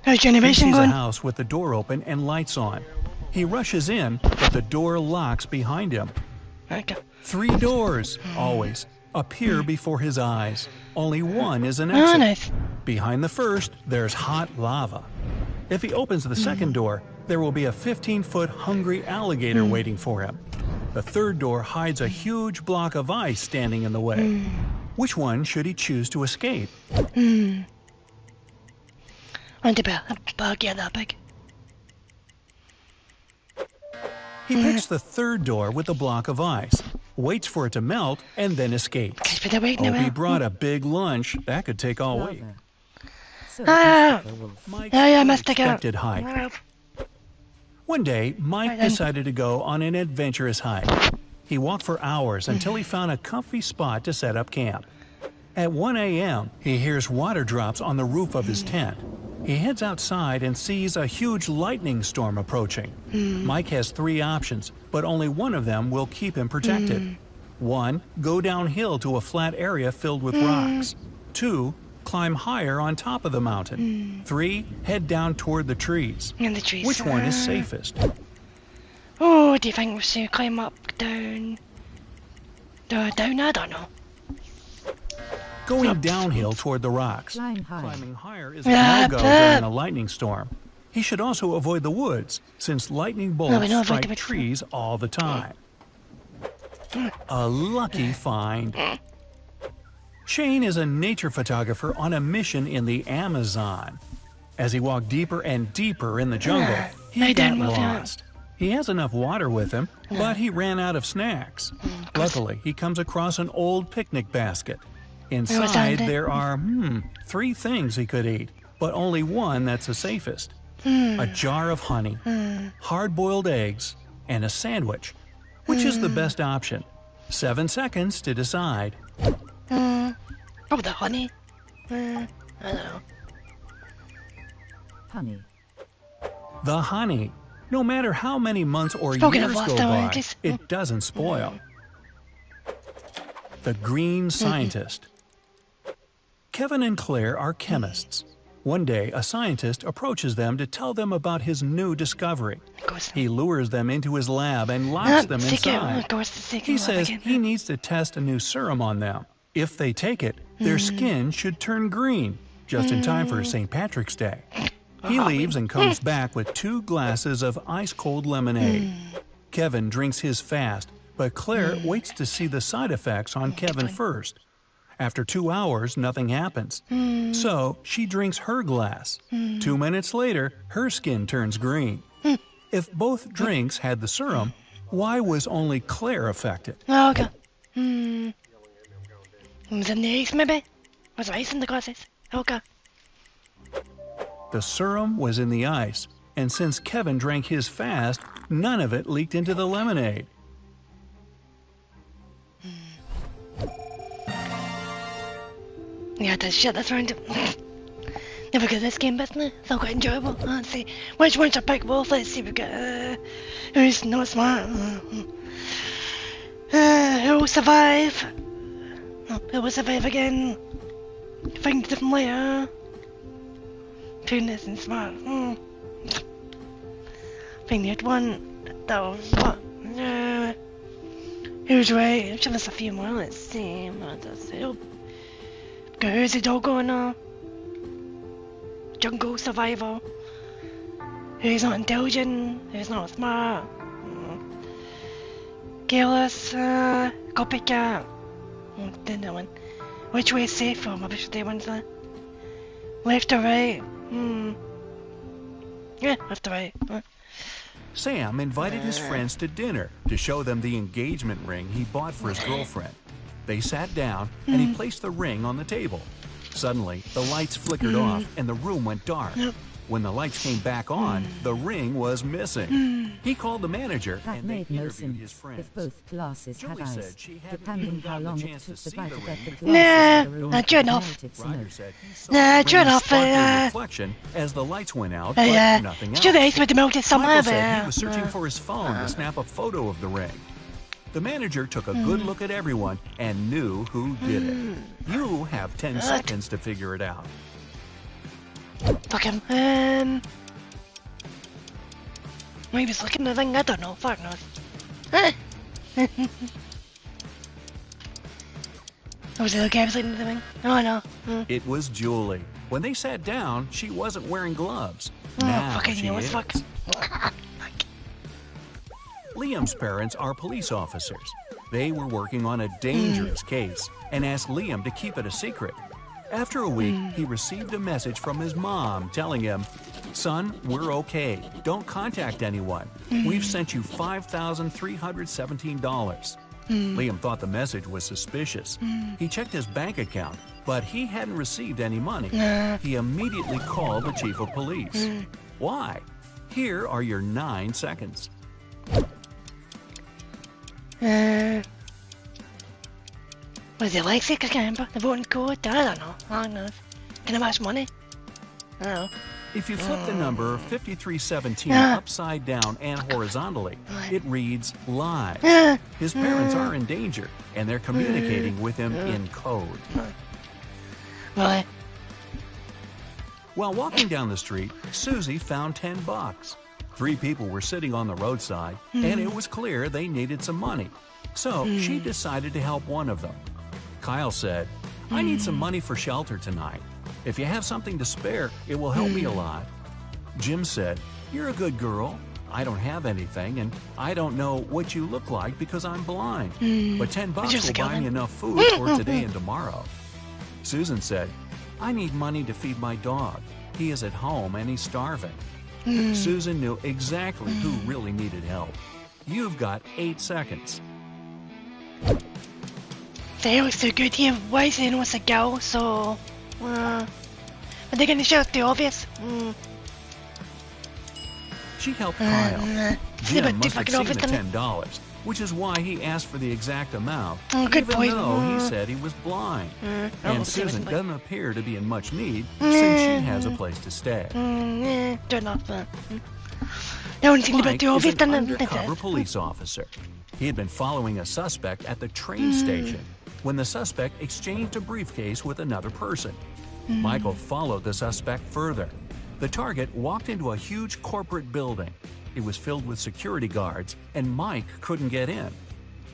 How's He your animation sees a going? house with the door open and lights on. He rushes in, but the door locks behind him. Okay. 3 doors, always, appear before his eyes. Only one is an Oh, exit. nice. Behind the first, there's hot lava. If he opens the second door, there will be a 15-foot hungry alligator waiting for him. The third door hides a huge block of ice standing in the way. Which one should he choose to escape? And a bug, yeah, that big. He picks the third door with the block of ice, waits for it to melt, and then escapes. Guys, but they're waiting Hope he around. brought a big lunch. That could take all week. Lava. So Ah. Mr. Wolf. Mike's Yeah, Mr. Goat. unexpected hike. One day, Mike Right then. decided to go on an adventurous hike. He walked for hours until he found a comfy spot to set up camp. At 1 a.m., he hears water drops on the roof of his tent. He heads outside and sees a huge lightning storm approaching. Mike has 3 options, but only one of them will keep him protected. 1, go downhill to a flat area filled with rocks. 2, climb higher on top of the mountain. 3, head down toward the trees. And the trees. Which one is safest? Oh, do you think we should climb up, down? Down, I don't know. Going downhill toward the rocks. Climb high. Climbing higher is a Yeah, no-go during a lightning storm. He should also avoid the woods, since lightning bolts we know avoid strike the woods. trees all the time. A lucky find. Shane is a nature photographer on a mission in the Amazon. As he walked deeper and deeper in the jungle, he They got didn't move out. lost. He has enough water with him, but he ran out of snacks. Luckily, he comes across an old picnic basket. Inside, it? there are 3 things he could eat, but only one that's the safest. A jar of honey, hard-boiled eggs, and a sandwich. Which is the best option? 7 seconds to decide. Probably the honey. I don't know. Honey. The honey. No matter how many months or Spoken of years go leftover by, eggs. it doesn't spoil. The green scientist. Kevin and Claire are chemists. One day, a scientist approaches them to tell them about his new discovery. Of course. He lures them into his lab and locks them Stick it. inside. Of course, the second He one says again. he needs to test a new serum on them. If they take it, their skin should turn green, just in time for St. Patrick's Day. He leaves and comes back with 2 glasses of ice-cold lemonade. Kevin drinks his fast, but Claire waits to see the side effects on Kevin first. After 2 hours, nothing happens. So she drinks her glass. 2 minutes later, her skin turns green. If both drinks had the serum, why was only Claire affected? Okay. It was in the ice, maybe? Was ice in the glasses? Okay. The serum was in the ice, and since Kevin drank his fast, none of it leaked into the lemonade. Yeah, that's shit, that's round. Never got this game, isn't it? It's all quite enjoyable. Let's see. Which ones are pick both? Let's see, we've got, who's not smart? Who will survive? No, who will survive again? Find a different layer. Tuneless and smart. Find the one. That was what? Who's right? I'm sure there's a few more. Let's see. What does it? Who's the dog going on? Jungle survivor. Who's not intelligent? Who's not smart? Careless. Copycat. Did that one. Which way is safer? Maybe should do ones there. Left or right? Yeah, left or right. Sam invited his friends to dinner to show them the engagement ring he bought for his girlfriend. They sat down, and he placed the ring on the table. Suddenly, the lights flickered off, and the room went dark. When the lights came back on, the ring was missing. He called the manager, That and they made no interviewed his sense friends. if both glasses had Julie eyes, said she hadn't depending even how gotten a long it chance took to the see guy the to get ring. the glasses Nah, in the room not to enough. melted Ryder cement. said he saw Nah, the true ring's enough, sparkling reflection as the lights went out, but nothing else. Sure the ice with the melted somehow, Michael said he was searching for his phone to snap a photo of the ring. The manager took a good look at everyone and knew who did it. You have 10 seconds to figure it out. Fuck him. Maybe he's looking at the thing, I don't know, fuck knows. Was it okay I was looking at the thing? Oh no. It was Julie. When they sat down, she wasn't wearing gloves. Oh, Now fucking she knew it, is. fuck. Liam's parents are police officers. They were working on a dangerous case and asked Liam to keep it a secret. After a week, he received a message from his mom telling him, "Son, we're okay. Don't contact anyone. We've sent you $5,317. Liam thought the message was suspicious. He checked his bank account, but he hadn't received any money. He immediately called the chief of police. Why? Here are your 9 seconds. Was it like sick? I can't remember. The voting code? I don't know. I don't know. Can I match money? I don't know. If you flip the number 5317 upside down and horizontally, it reads live. His parents are in danger, and they're communicating with him in code. Really? While walking down the street, Susie found $10. 3 people were sitting on the roadside, and it was clear they needed some money. So she decided to help one of them. Kyle said, "I need some money for shelter tonight. If you have something to spare, it will help me a lot." Jim said, "You're a good girl. I don't have anything, and I don't know what you look like because I'm blind. But $10 Just will kill buy him. me enough food for today and tomorrow." Susan said, "I need money to feed my dog. He is at home and he's starving." Susan knew exactly who really needed help. You've got 8 seconds. They looks so good here. Why is it was a girl? So, are they gonna show us the obvious? She helped Kyle. It's a Jim bit too must have fucking seen obvious, the isn't it? $10, which is why he asked for the exact amount, Oh, good even point. though he said he was blind. Oh, And see, Susan wasn't doesn't appear to be in much need since she has a place to stay. Don't know that. That one seemed a bit Mike too is obvious, an didn't it? undercover police officer. He had been following a suspect at the train station when the suspect exchanged a briefcase with another person. Michael followed the suspect further. The target walked into a huge corporate building. It was filled with security guards, and Mike couldn't get in.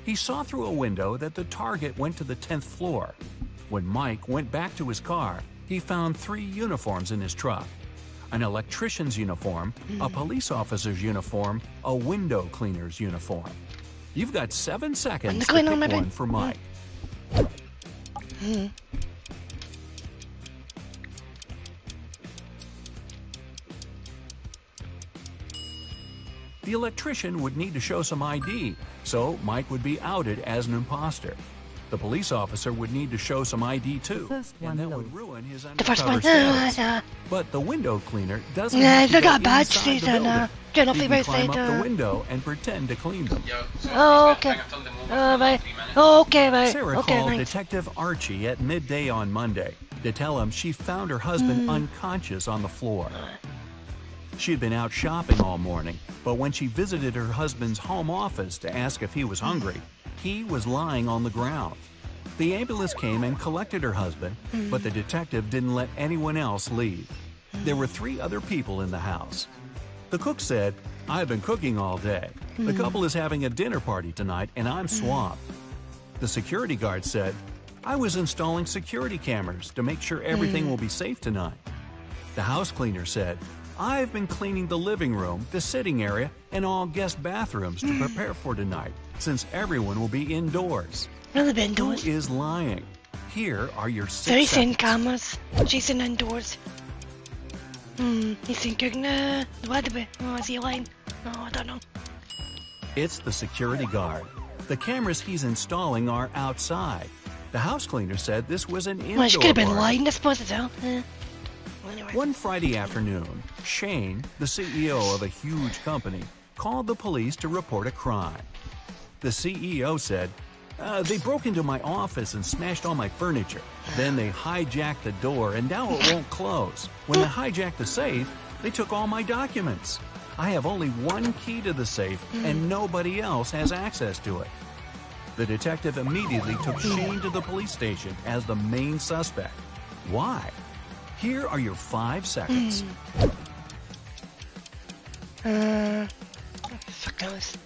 He saw through a window that the target went to the 10th floor. When Mike went back to his car, he found 3 uniforms in his truck. an electrician's uniform, a police officer's uniform, a window cleaner's uniform. You've got 7 seconds to pick one for Mike. The electrician would need to show some ID, so Mike would be outed as an imposter. The police officer would need to show some ID too, and that would ruin his undercover status. But the window cleaner doesn't have to go inside the building. He can climb up the window and pretend to clean them. Okay. Right. Okay, right. Sarah called Detective Archie at midday on Monday to tell him she found her husband unconscious on the floor. She had been out shopping all morning, but when she visited her husband's home office to ask if he was hungry, he was lying on the ground. The ambulance came and collected her husband, but the detective didn't let anyone else leave. There were 3 other people in the house. The cook said, "I've been cooking all day. The couple is having a dinner party tonight and I'm swamped." The security guard said, "I was installing security cameras to make sure everything will be safe tonight." The house cleaner said, "I've been cleaning the living room, the sitting area, and all guest bathrooms to prepare for tonight, since everyone will be indoors." Really been Who indoors. is lying? Here are your 6 So he's in seconds. cameras. She's in indoors. He's in cooking. What the? Oh, is he lying? Oh, I don't know. It's the security guard. The cameras he's installing are outside. The house cleaner said this was an indoor Well, she could have been party. lying, I suppose, as well. Well, anyway. One Friday afternoon, Shane, the CEO of a huge company, called the police to report a crime. The CEO said, "They broke into my office and smashed all my furniture. Then they hijacked the door and now it won't close. When they hijacked the safe, they took all my documents. I have only one key to the safe and nobody else has access to it." The detective immediately took Shane to the police station as the main suspect. Why? Here are your 5 seconds. Fuck knows.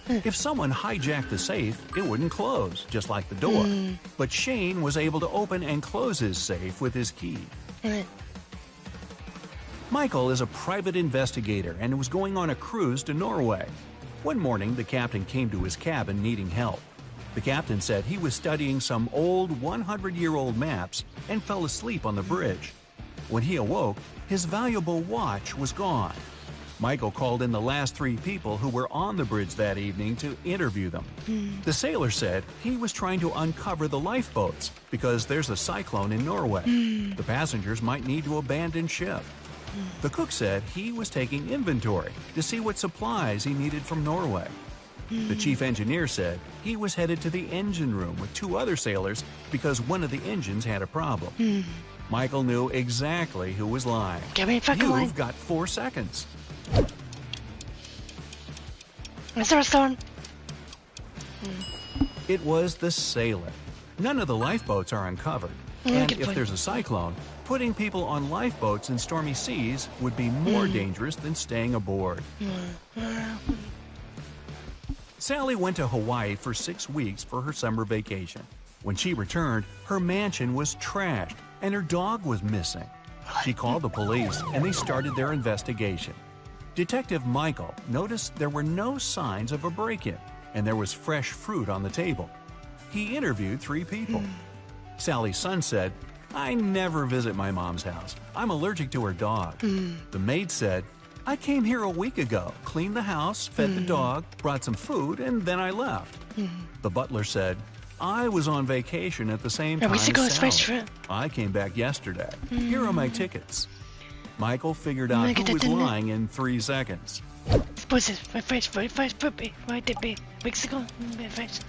If someone hijacked the safe, it wouldn't close, just like the door. But Shane was able to open and close his safe with his key. Michael is a private investigator and was going on a cruise to Norway. One morning, the captain came to his cabin needing help. The captain said he was studying some old 100-year-old maps and fell asleep on the bridge. When he awoke, his valuable watch was gone. Michael called in the last 3 people who were on the bridge that evening to interview them. The sailor said he was trying to uncover the lifeboats because there's a cyclone in Norway. The passengers might need to abandon ship. The cook said he was taking inventory to see what supplies he needed from Norway. The chief engineer said he was headed to the engine room with 2 other sailors because one of the engines had a problem. Michael knew exactly who was lying. Give me a fucking line. You've got 4 seconds. Is there a storm? It was the sailor. None of the lifeboats are uncovered. And good if point. there's a cyclone, putting people on lifeboats in stormy seas would be more dangerous than staying aboard. Sally went to Hawaii for 6 weeks for her summer vacation. When she returned, her mansion was trashed and her dog was missing. She called the police and they started their investigation. Detective Michael noticed there were no signs of a break-in and there was fresh fruit on the table. He interviewed 3 people. Sally's son said, "I never visit my mom's house. I'm allergic to her dog." The maid said, "I came here a week ago, cleaned the house, fed the dog, brought some food, and then I left." The butler said, "I was on vacation at the same time we should go as with fresh Sally. fruit. I came back yesterday. Here are my tickets." Michael figured out Make it who was a dinner. lying in 3 seconds. Suppose it's fresh fruit. Why did it be weeks ago? Fresh.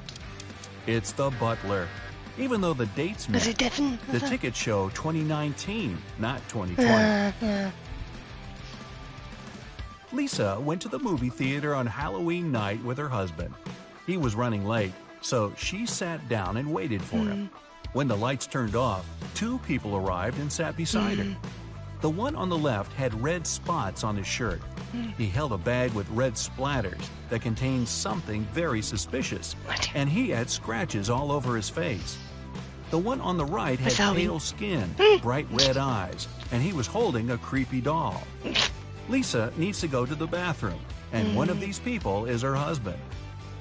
It's the butler. Even though the dates Is match, it different? the tickets show 2019, not 2020. Lisa went to the movie theater on Halloween night with her husband. He was running late, so she sat down and waited for him. When the lights turned off, 2 people arrived and sat beside her. The one on the left had red spots on his shirt. He held a bag with red splatters that contained something very suspicious, What? and he had scratches all over his face. The one on the right had That's Halloween. pale skin, bright red eyes, and he was holding a creepy doll. Lisa needs to go to the bathroom, and one of these people is her husband.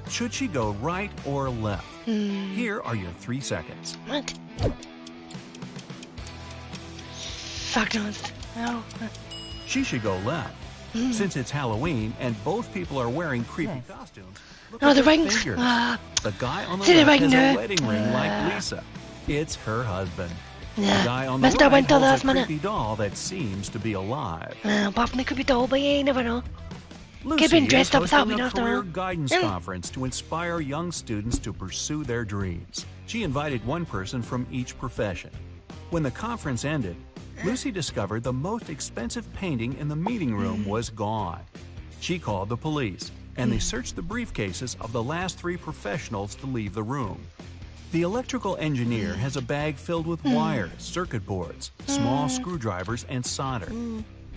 Should she go right or left? Here are your 3 seconds. What? Fuck knows. No. She should go left. Since it's Halloween and both people are wearing creepy Left. costumes, look Oh, at the their rings. fingers. Ah. The guy on the See the left ring has there? a wedding ring like Lisa. It's her husband. The Yeah. guy on the Missed our right winter holds last a minute. creepy doll that seems to be alive. Apart from the creepy doll, but you never know. Lucy been is dressed up as hosting Halloween a after career all. guidance conference to inspire young students to pursue their dreams. She invited one person from each profession. When the conference ended, Lucy discovered the most expensive painting in the meeting room was gone. She called the police, and they searched the briefcases of the last 3 professionals to leave the room. The electrical engineer has a bag filled with wires, circuit boards, small screwdrivers, and solder.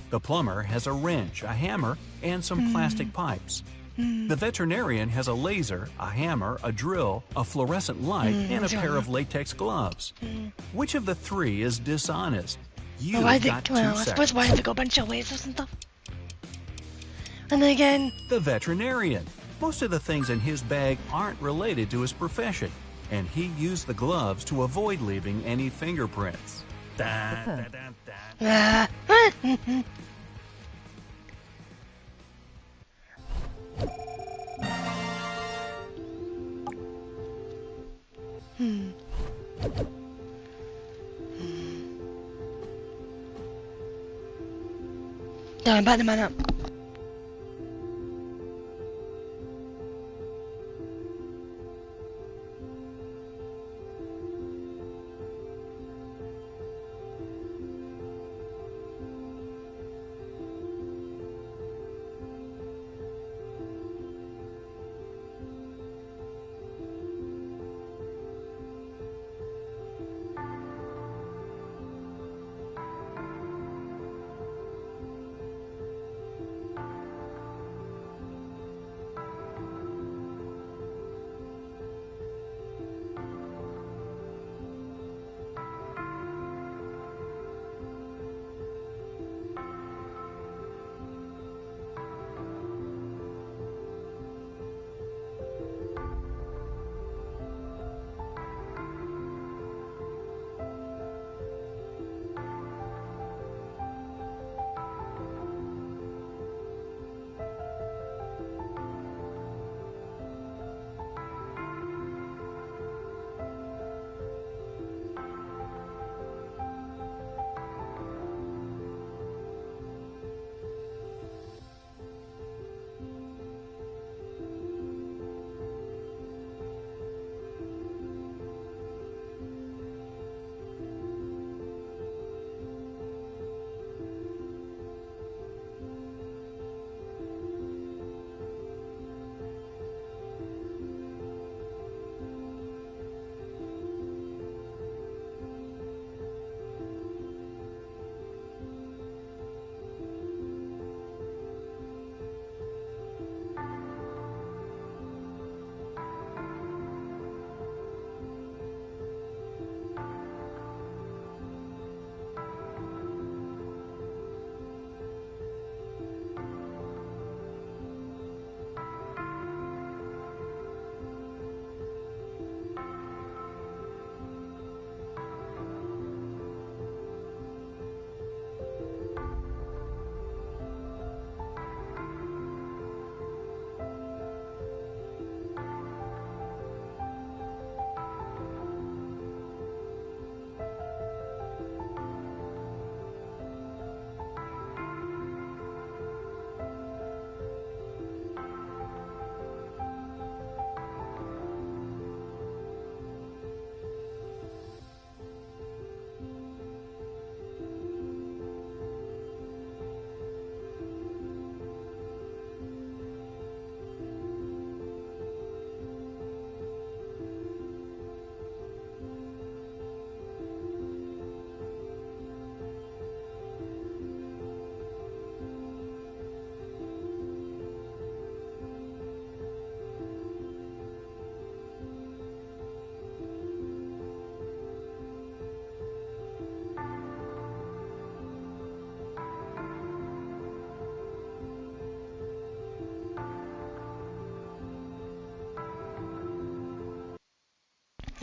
The plumber has a wrench, a hammer, and some plastic pipes. The veterinarian has a laser, a hammer, a drill, a fluorescent light, and a pair of latex gloves. Which of the 3 is dishonest? You've I got think, 2 well, I seconds. suppose why have we got a bunch of lasers and stuff? And then again, The veterinarian. Most of the things in his bag aren't related to his profession, and he used the gloves to avoid leaving any fingerprints. Da, da, da, da. Back the man up.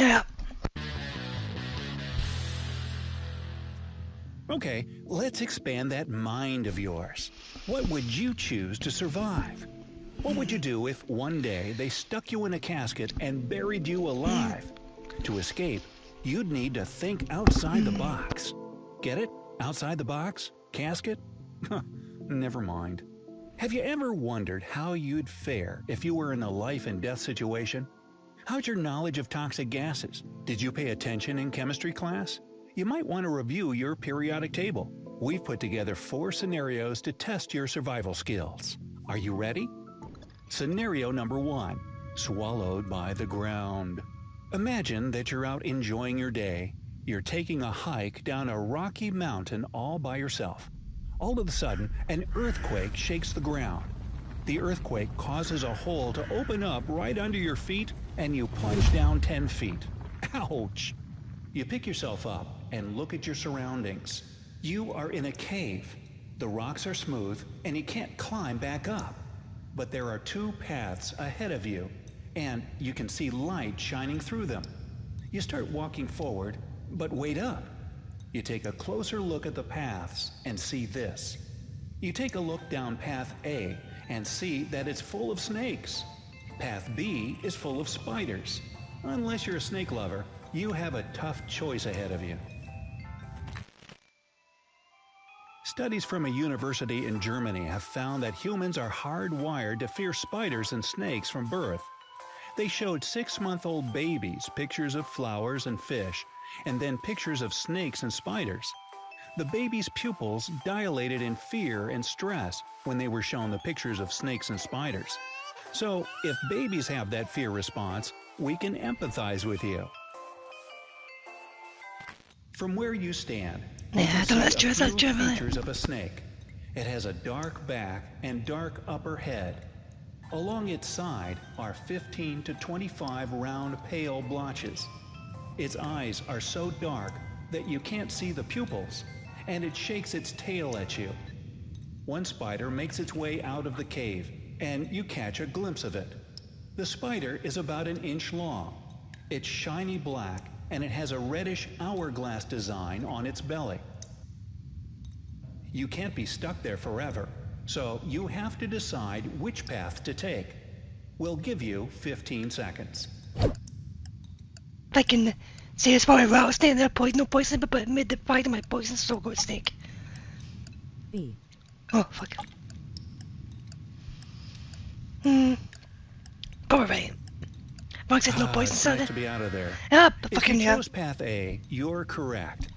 Yeah. Okay, let's expand that mind of yours. What would you choose to survive? What would you do if one day they stuck you in a casket and buried you alive? To escape, you'd need to think outside the box. Get it? Outside the box? Casket? Never mind. Have you ever wondered how you'd fare if you were in a life and death situation? How's your knowledge of toxic gases? Did you pay attention in chemistry class? You might want to review your periodic table. We've put together 4 scenarios to test your survival skills. Are you ready? Scenario number 1. Swallowed by the ground. Imagine that you're out enjoying your day. You're taking a hike down a rocky mountain all by yourself. All of a sudden, an earthquake shakes the ground. The earthquake causes a hole to open up right under your feet, and you plunge down 10 feet. Ouch! You pick yourself up and look at your surroundings. You are in a cave. The rocks are smooth, and you can't climb back up. But there are 2 paths ahead of you, and you can see light shining through them. You start walking forward, but wait up. You take a closer look at the paths and see this. You take a look down path A and see that it's full of snakes. Path B is full of spiders. Unless you're a snake lover, you have a tough choice ahead of you. Studies from a university in Germany have found that humans are hardwired to fear spiders and snakes from birth. They showed 6-month-old babies pictures of flowers and fish, and then pictures of snakes and spiders. The babies' pupils dilated in fear and stress when they were shown the pictures of snakes and spiders. So, if babies have that fear response, we can empathize with you. From where you stand, you can see a few features of a snake. It has a dark back and dark upper head. Along its side are 15 to 25 round pale blotches. Its eyes are so dark that you can't see the pupils, and it shakes its tail at you. One spider makes its way out of the cave, and you catch a glimpse of it. The spider is about 1 inch long. It's shiny black, and it has a reddish hourglass design on its belly. You can't be stuck there forever, so you have to decide which path to take. We'll give you 15 seconds. I can say as far as rattlesnake, they're no poison, but made the fight of my poison so good snake. B. Oh, fuck. Probably right. Mark said no poison, It's so nice to be out of there. Ah, If fucking you yeah. chose Path A, you're correct.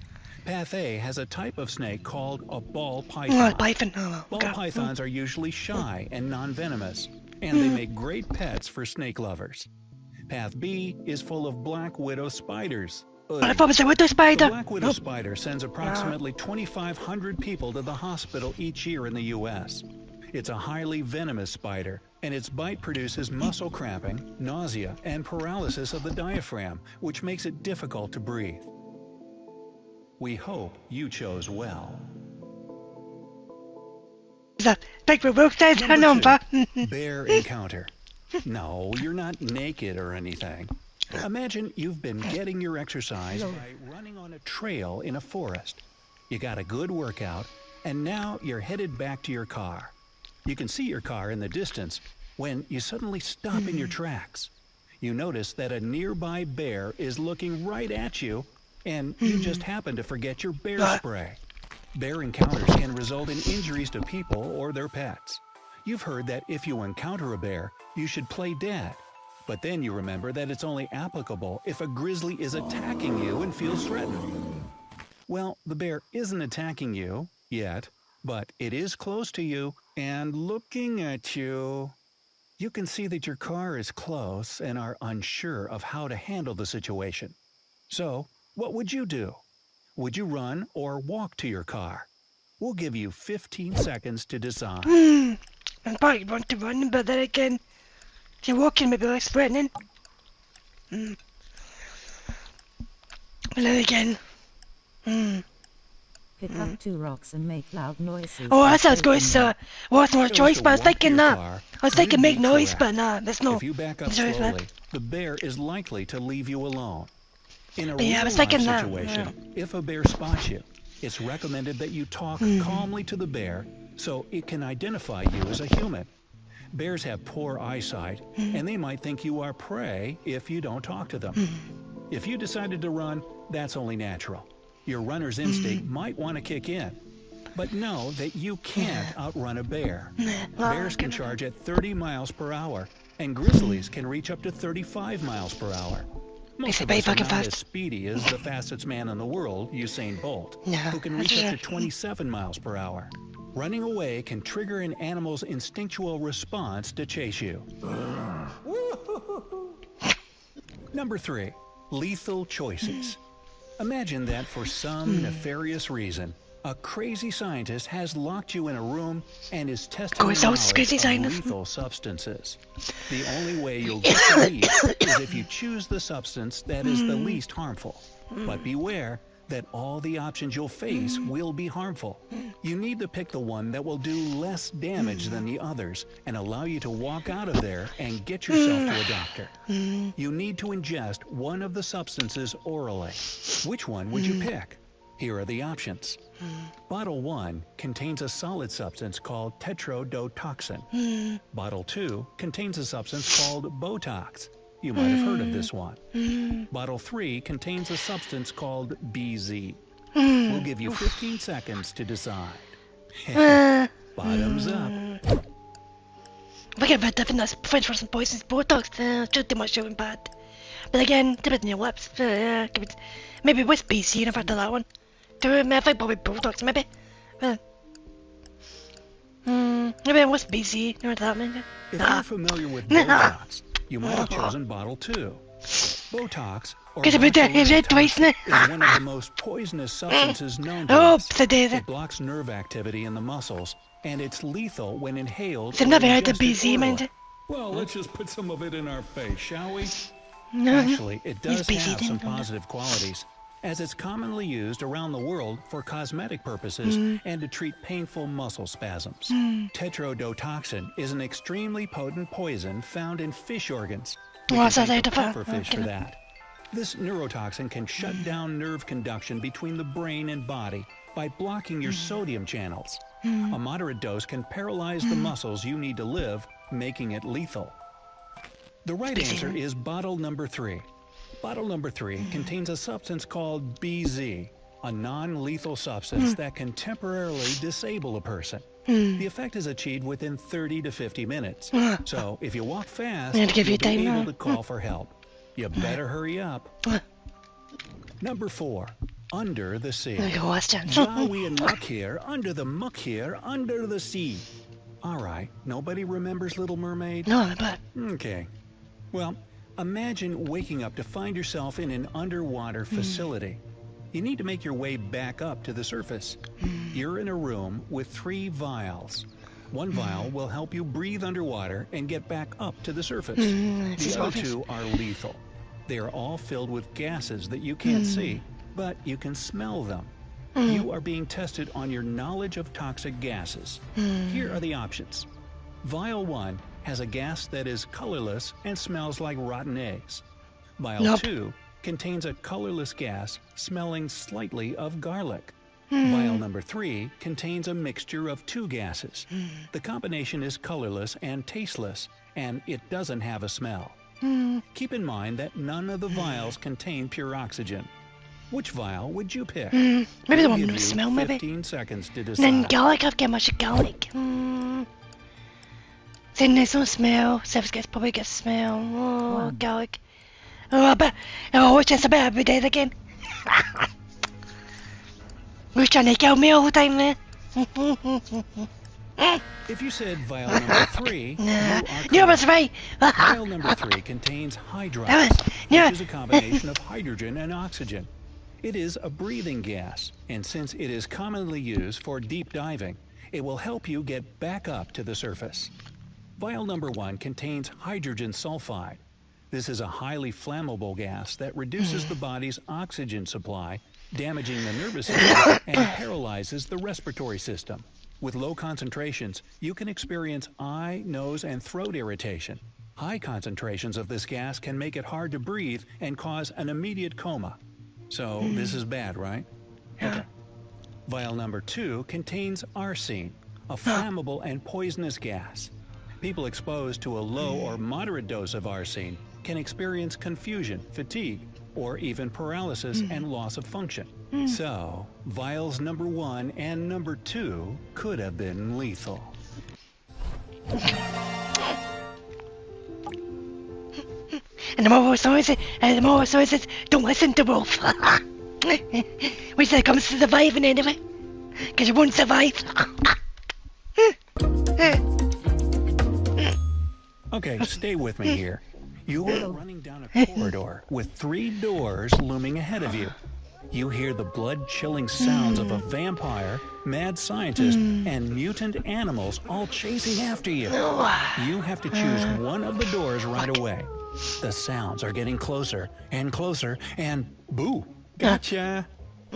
Path A has a type of snake called a ball python. Oh, python. Oh, Ball okay. pythons are usually shy and non-venomous, and they make great pets for snake lovers. Path B is full of black widow spiders. I thought it was a widow The spider. black widow Nope. spider sends approximately 2,500 people to the hospital each year in the U.S. It's a highly venomous spider, and its bite produces muscle cramping, nausea, and paralysis of the diaphragm, which makes it difficult to breathe. We hope you chose well. Big Wilk says her Number number. 2, bear encounter. No, you're not naked or anything. Imagine you've been getting your exercise by running on a trail in a forest. You got a good workout, and now you're headed back to your car. You can see your car in the distance when you suddenly stop in your tracks. You notice that a nearby bear is looking right at you, and you just happen to forget your bear spray. Bear encounters can result in injuries to people or their pets. You've heard that if you encounter a bear, you should play dead. But then you remember that it's only applicable if a grizzly is attacking you and feels threatened. Well, the bear isn't attacking you yet, but it is close to you and looking at you. You can see that your car is close and are unsure of how to handle the situation. So, what would you do? Would you run or walk to your car? We'll give you 15 seconds to decide. I probably want to run, but then again, if you're walking, maybe less threatening. But then again, Pick up 2 rocks and make loud noises. Oh, by that sounds good, breaking sir. them. Well, that's not a Chose choice, to but I was walk thinking your that. car, I was thinking you'd make be noise, correct. but nah, that's not. If you back up choice, man. slowly, the bear is likely to leave you alone. In a But yeah, I was real-life thinking that, situation, if a bear spots you, it's recommended that you talk calmly to the bear so it can identify you as a human. Bears have poor eyesight, and they might think you are prey if you don't talk to them. If you decided to run, that's only natural. Your runner's instinct might want to kick in. But know that you can't outrun a bear. Bears can charge at 30 miles per hour, and grizzlies can reach up to 35 miles per hour. Most of us are not as speedy as the fastest man in the world, Usain Bolt, who can reach up to 27 miles per hour. Running away can trigger an animal's instinctual response to chase you. Number 3. Lethal choices. Imagine that for some nefarious reason, a crazy scientist has locked you in a room and is testing your knowledge of lethal substances. The only way you'll get to leave is if you choose the substance that is the least harmful. But beware that all the options you'll face will be harmful. You need to pick the one that will do less damage than the others and allow you to walk out of there and get yourself to a doctor. You need to ingest one of the substances orally. Which one would you pick? Here are the options. Bottle 1 contains a solid substance called tetrodotoxin. Bottle 2 contains a substance called Botox. You might have heard of this one. Bottle 3 contains a substance called BZ. We'll give you 15 seconds to decide. Bottoms up. We get a bit different as French for some poisons, Botox, just too much showing bad. But again, dip it in your lips. Give it, maybe with BC, never done that one. I think probably Botox, maybe. Maybe with BC, never done that, maybe. If you're familiar with Botox, you might have chosen bottle 2. Botox, or botulinum is one of the most poisonous substances known to us. It blocks nerve activity in the muscles, and it's lethal when inhaled or ingested orally. Well, let's just put some of it in our face, shall we? Actually, it does have some positive qualities, as it's commonly used around the world for cosmetic purposes and to treat painful muscle spasms. Tetrodotoxin is an extremely potent poison found in fish organs. We can thank the pufferfish for that. This neurotoxin can shut down nerve conduction between the brain and body by blocking your sodium channels. A moderate dose can paralyze the muscles you need to live, making it lethal. The right answer is bottle number 3. Bottle number 3 contains a substance called BZ, a non-lethal substance that can temporarily disable a person. The effect is achieved within 30 to 50 minutes. So if you walk fast, you'll be able to call for help. You better hurry up. Number 4. Under the sea. Joey and Muck here, under the muck here, under the sea. All right, nobody remembers Little Mermaid? No, but... Okay. Well, imagine waking up to find yourself in an underwater facility. You need to make your way back up to the surface. You're in a room with 3 vials. One vial will help you breathe underwater and get back up to the surface. The other 2 are lethal. They are all filled with gases that you can't see, but you can smell them. You are being tested on your knowledge of toxic gases. Here are the options. Vial 1 has a gas that is colorless and smells like rotten eggs. Vial 2 contains a colorless gas smelling slightly of garlic. Vial number 3 contains a mixture of 2 gases. The combination is colorless and tasteless, and it doesn't have a smell. Keep in mind that none of the vials contain pure oxygen. Which vial would you pick? Maybe the one with the smell, maybe. 15 seconds to decide. Then garlic, I've got much garlic. Then there's no smell. Seb's gets probably gets smell. Oh, garlic. Oh, I bet. Oh, it's just a bit I'll be dead again. Who's trying to kill me all the time, man? If you said vial number 3, you are correct. Number 3! Vial number 3 contains hydrox, which is a combination of hydrogen and oxygen. It is a breathing gas, and since it is commonly used for deep diving, it will help you get back up to the surface. Vial number 1 contains hydrogen sulfide. This is a highly flammable gas that reduces the body's oxygen supply, damaging the nervous system, and paralyzes the respiratory system. With low concentrations, you can experience eye, nose, and throat irritation. High concentrations of this gas can make it hard to breathe and cause an immediate coma. So this is bad, right? Okay. Vial number 2 contains arsine, a flammable and poisonous gas. People exposed to a low or moderate dose of arsine can experience confusion, fatigue, or even paralysis and loss of function. So, vials number 1 and number 2 could have been lethal. And the moral story is, don't listen to Wolf. When it comes to surviving anyway, because you won't survive. Okay, stay with me here. You are running down a corridor with 3 doors looming ahead of you. You hear the blood-chilling sounds of a vampire, mad scientist, and mutant animals all chasing after you. You have to choose one of the doors right away. The sounds are getting closer and closer, and boo, gotcha.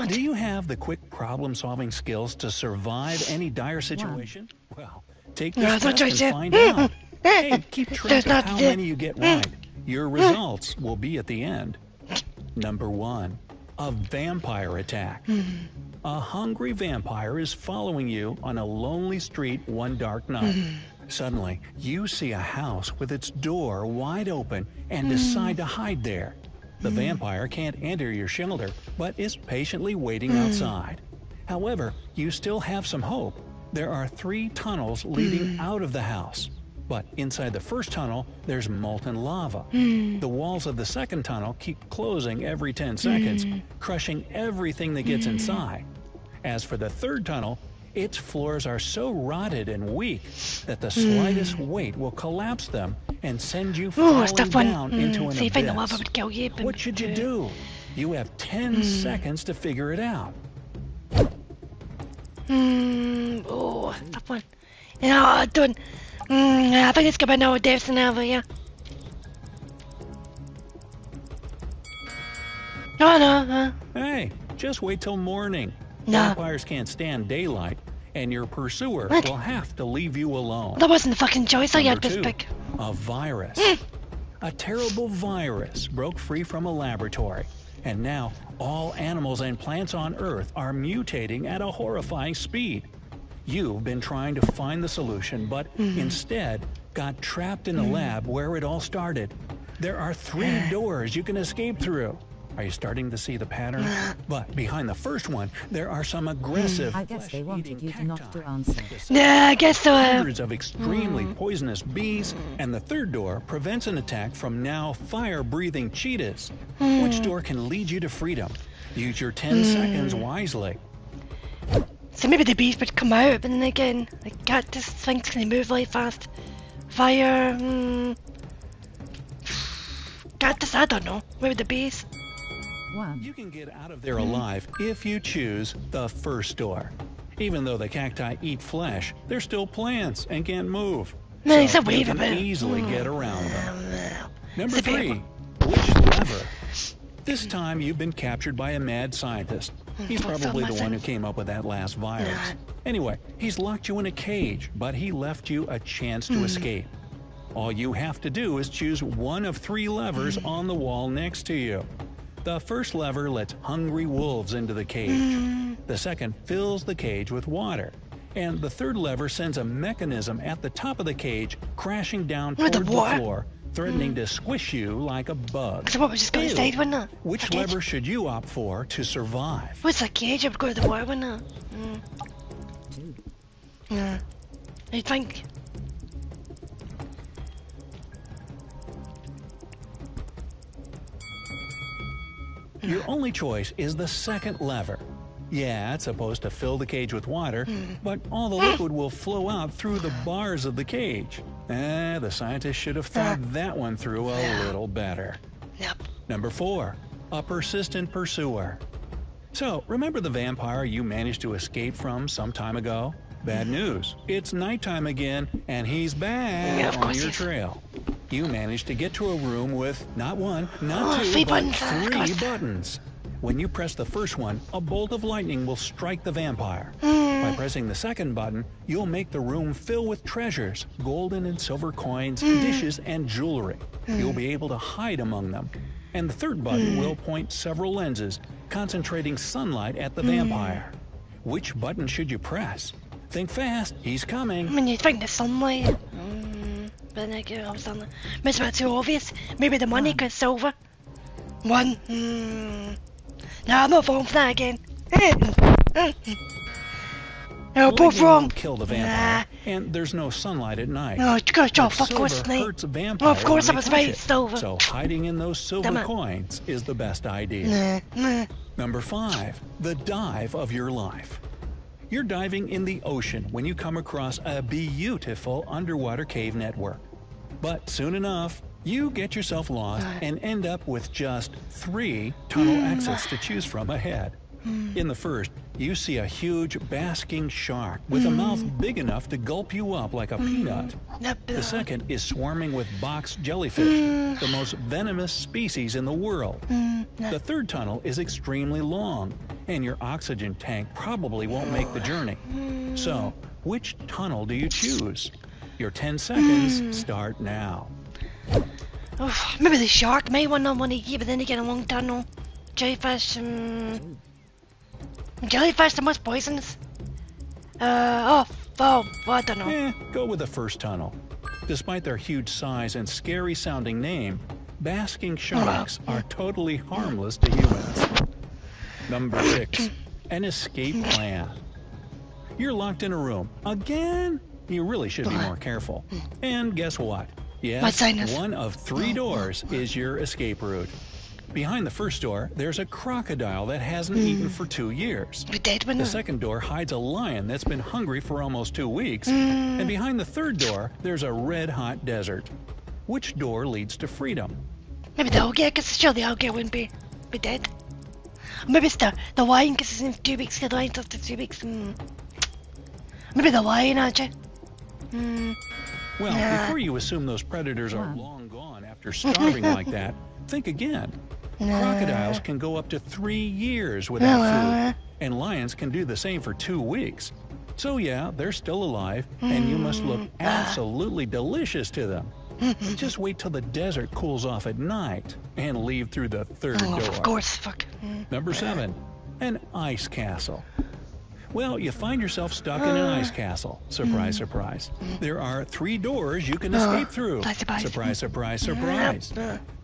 Do you have the quick problem-solving skills to survive any dire situation? Well, take this test and find out. Hey, keep track of how many you get right. Your results will be at the end. Number 1, a vampire attack. A hungry vampire is following you on a lonely street one dark night. Suddenly, you see a house with its door wide open and decide to hide there. The vampire can't enter your shelter, but is patiently waiting outside. However, you still have some hope. There are 3 tunnels leading out of the house. But inside the first tunnel, there's molten lava. The walls of the second tunnel keep closing every 10 seconds, crushing everything that gets inside. As for the third tunnel, its floors are so rotted and weak that the slightest weight will collapse them and send you falling down into an abyss. What should you do? You have 10 seconds to figure it out. Oh, tough one. No, I don't. I think it's gonna be no death scenario, yeah. No. Hey, just wait till morning. No. Vampires can't stand daylight, and your pursuer will have to leave you alone. That wasn't the fucking choice I had Number this 2, big. a virus. A terrible virus broke free from a laboratory, and now all animals and plants on Earth are mutating at a horrifying speed. You've been trying to find the solution, but instead got trapped in the lab where it all started. There are 3 doors you can escape through. Are you starting to see the pattern? But behind the first one, there are some aggressive I guess they wanted you cacti. not to answer. Yeah, I guess so. Hundreds of extremely poisonous bees, and the third door prevents an attack from now fire-breathing cheetahs. Which door can lead you to freedom? Use your 10 seconds wisely. So maybe the bees would come out, but then again, like cactus things can move really fast. Fire, cactus, I don't know. Maybe the bees. 1. You can get out of there alive if you choose the first door. Even though the cacti eat flesh, they're still plants and can't move. No, it's So a you wave can of it. easily get around them. Number It's a bit- 3, which lever? This time you've been captured by a mad scientist. He's What's probably up, the my one who son? came up with that last virus. Anyway, he's locked you in a cage, but he left you a chance to escape. All you have to do is choose one of 3 levers on the wall next to you. The first lever lets hungry wolves into the cage. The second fills the cage with water. And the third lever sends a mechanism at the top of the cage crashing down With toward the the water? floor, threatening to squish you like a bug. So what, we just go Ew. inside, wouldn't it? Which The cage? lever should you opt for to survive? What's a cage? I would go to the water, wouldn't it? 2. Yeah. I think. Your only choice is the second lever. Yeah, it's supposed to fill the cage with water, but all the liquid will flow out through the bars of the cage. The scientists should have thought that one through a little better. Yep. Number 4, a persistent pursuer. So, remember the vampire you managed to escape from some time ago? Bad news. It's nighttime again, and he's back Yeah, of on course your he is. trail. You manage to get to a room with not one, not two, three but buttons, of three course. buttons. When you press the first one, a bolt of lightning will strike the vampire. By pressing the second button, you'll make the room fill with treasures, golden and silver coins, dishes, and jewelry. You'll be able to hide among them. And the third button will point several lenses, concentrating sunlight at the vampire. Which button should you press? Think fast, he's coming. When you think the sunlight. But I get all sunlight. Maybe it's a bit too obvious. Maybe the money cause silver. One. No, I'm not falling for that again. No, both Lightning wrong. won't kill the vampire, and there's no sunlight at night. Oh, gosh, But of course, silver mate. hurts a Oh, vampire of course I when was they touch right, it. silver. So hiding in those silver Damn it. coins is the best idea. Nah. Number 5, the dive of your life. You're diving in the ocean when you come across a beautiful underwater cave network. But soon enough, you get yourself lost and end up with just 3 tunnel exits to choose from ahead. In the first, you see a huge basking shark with a mouth big enough to gulp you up like a peanut. The second is swarming with box jellyfish, the most venomous species in the world. The third tunnel is extremely long, and your oxygen tank probably won't make the journey. So, which tunnel do you choose? Your 10 seconds start now. Oh, maybe the shark may want to eat, but then again, a long tunnel. Jellyfish, jellyfish the most poisonous. I don't know. Go with the first tunnel. Despite their huge size and scary sounding name, basking sharks are totally harmless to humans. Number 6, an escape plan. You're locked in a room. Again? You really should be more careful. And guess what? Yes, one of 3 doors is your escape route. Behind the first door, there's a crocodile that hasn't eaten for 2 years. The second door hides a lion that's been hungry for almost 2 weeks. And behind the third door, there's a red-hot desert. Which door leads to freedom? Maybe the algae, because sure the algae wouldn't be dead. Maybe it's the lion, because it's in 2 weeks, the lion after 2 weeks. Maybe the lion, actually. Well, before you assume those predators are long gone after starving like that, think again. Crocodiles can go up to 3 years without food, and lions can do the same for 2 weeks. So yeah, they're still alive, and you must look absolutely delicious to them. Just wait till the desert cools off at night, and leave through the third door. Of course, fuck. Number 7, an ice castle. Well, you find yourself stuck in an ice castle. Surprise, surprise. There are 3 doors you can escape through. Surprise, surprise, surprise.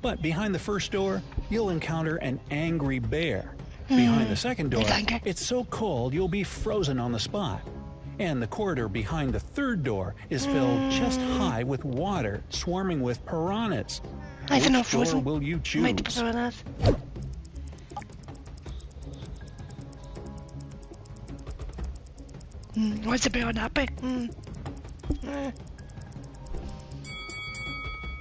But behind the first door, you'll encounter an angry bear. Behind the second door, it's so cold you'll be frozen on the spot. And the corridor behind the third door is filled chest high with water, swarming with piranhas. Which door will you choose? What's a bear unhappy?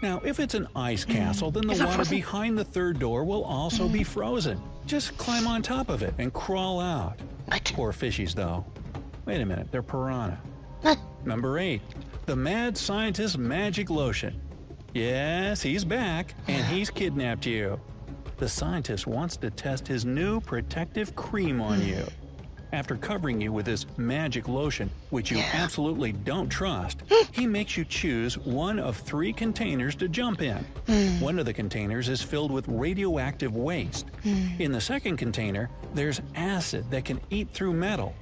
Now, if it's an ice castle, then the water behind the third door will also be frozen. Just climb on top of it and crawl out. Poor fishies, though. Wait a minute, they're piranha. Number 8, the mad scientist's magic lotion. Yes, he's back, and he's kidnapped you. The scientist wants to test his new protective cream on you. After covering you with his magic lotion, which you absolutely don't trust, he makes you choose one of 3 containers to jump in. One of the containers is filled with radioactive waste. In the second container, there's acid that can eat through metal.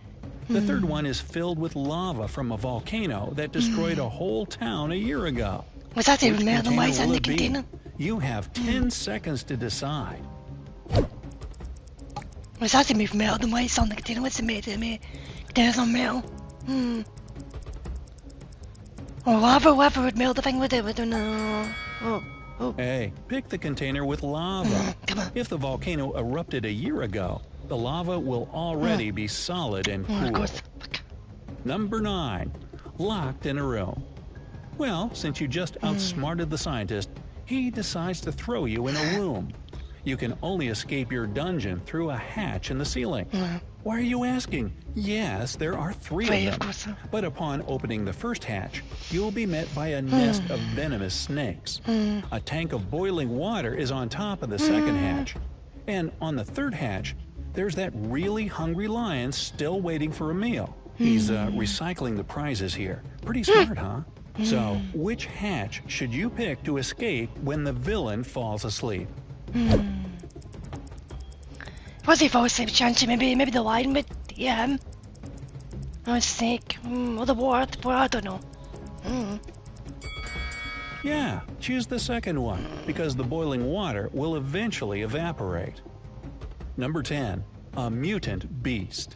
The third one is filled with lava from a volcano that destroyed a whole town a year ago. Was that even more than what's in the container? You have 10 seconds to decide. Was that made from metal than what's on the container? What's it made of? Container's on metal. Oh, lava would melt the thing with it. We don't know. Hey, pick the container with lava. Come on. If the volcano erupted a year ago, the lava will already be solid and cool. Number 9, locked in a room. Well, since you just outsmarted the scientist, he decides to throw you in a room. You can only escape your dungeon through a hatch in the ceiling. Why are you asking? Yes, there are three Three, of of them. course. But upon opening the first hatch, you'll be met by a nest of venomous snakes. A tank of boiling water is on top of the second hatch. And on the third hatch, there's that really hungry lion still waiting for a meal. He's recycling the prizes here. Pretty smart, huh? So, which hatch should you pick to escape when the villain falls asleep? What's he fall asleep, Chancey? Maybe the lion would eat him. Or a snake. Or the water. I don't know. Yeah, choose the second one, because the boiling water will eventually evaporate. Number 10. A mutant beast.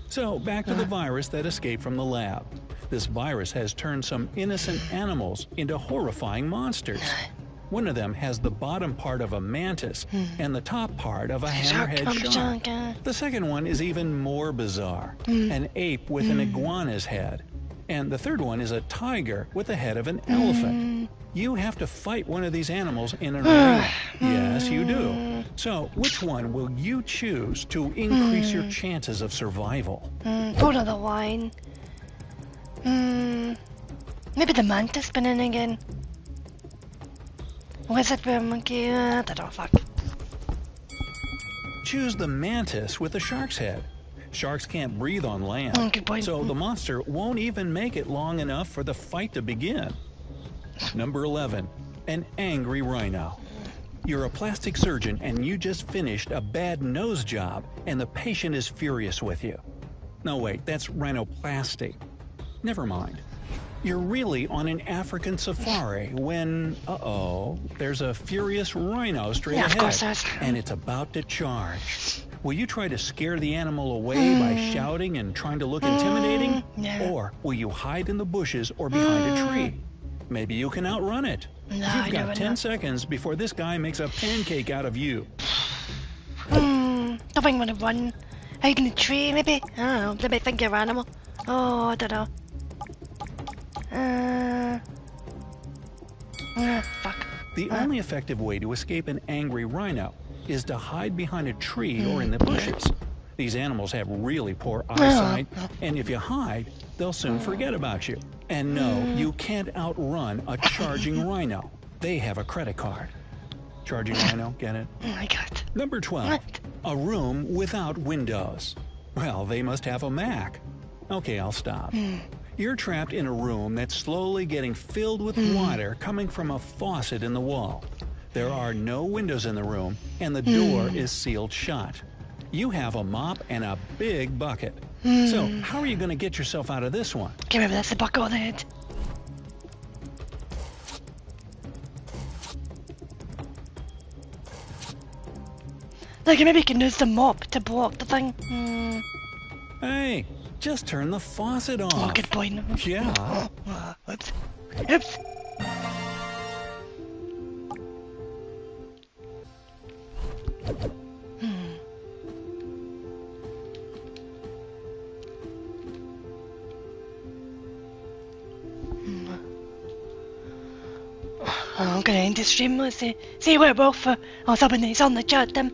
So, back to the virus that escaped from the lab. This virus has turned some innocent animals into horrifying monsters. One of them has the bottom part of a mantis and the top part of a hammerhead shark. The second one is even more bizarre. An ape with an iguana's head. And the third one is a tiger with the head of an elephant. You have to fight one of these animals in an arena. Yes, you do. So, which one will you choose to increase your chances of survival? Go to the line. Maybe the mantis been in again. Lizard bear monkey. I don't know. Fuck. Choose the mantis with the shark's head. Sharks can't breathe on land, Good point. so the monster won't even make it long enough for the fight to begin. Number 11. An angry rhino. You're a plastic surgeon and you just finished a bad nose job and the patient is furious with you. No, wait, that's rhinoplasty. Never mind. You're really on an African safari when, there's a furious rhino straight Of course ahead, there's. and it's about to charge. Will you try to scare the animal away by shouting and trying to look intimidating? Yeah. Or will you hide in the bushes or behind a tree? Maybe you can outrun it. No, You've I got never 10 know. seconds before this guy makes a pancake out of you. Don't think I'm gonna run. Hide in the tree, maybe? I don't know. They might think you're an animal. Oh, I don't know. Fuck. The only effective way to escape an angry rhino is to hide behind a tree or in the bushes. These animals have really poor eyesight, and if you hide, they'll soon forget about you. And no, you can't outrun a charging rhino. They have a credit card. Charging rhino, get it? Oh my god. Number 12. What? A room without windows. Well, they must have a Mac. Okay, I'll stop. You're trapped in a room that's slowly getting filled with water coming from a faucet in the wall. There are no windows in the room, and the door is sealed shut. You have a mop and a big bucket. So, how are you going to get yourself out of this one? Okay, maybe that's the bucket on the head. Like, maybe you can use the mop to block the thing. Hey, just turn the faucet off. Oh, good point. Yeah. Oops. Oops. I'm gonna end the stream. Let's see what we're for. Oh, somebody's on the chat then.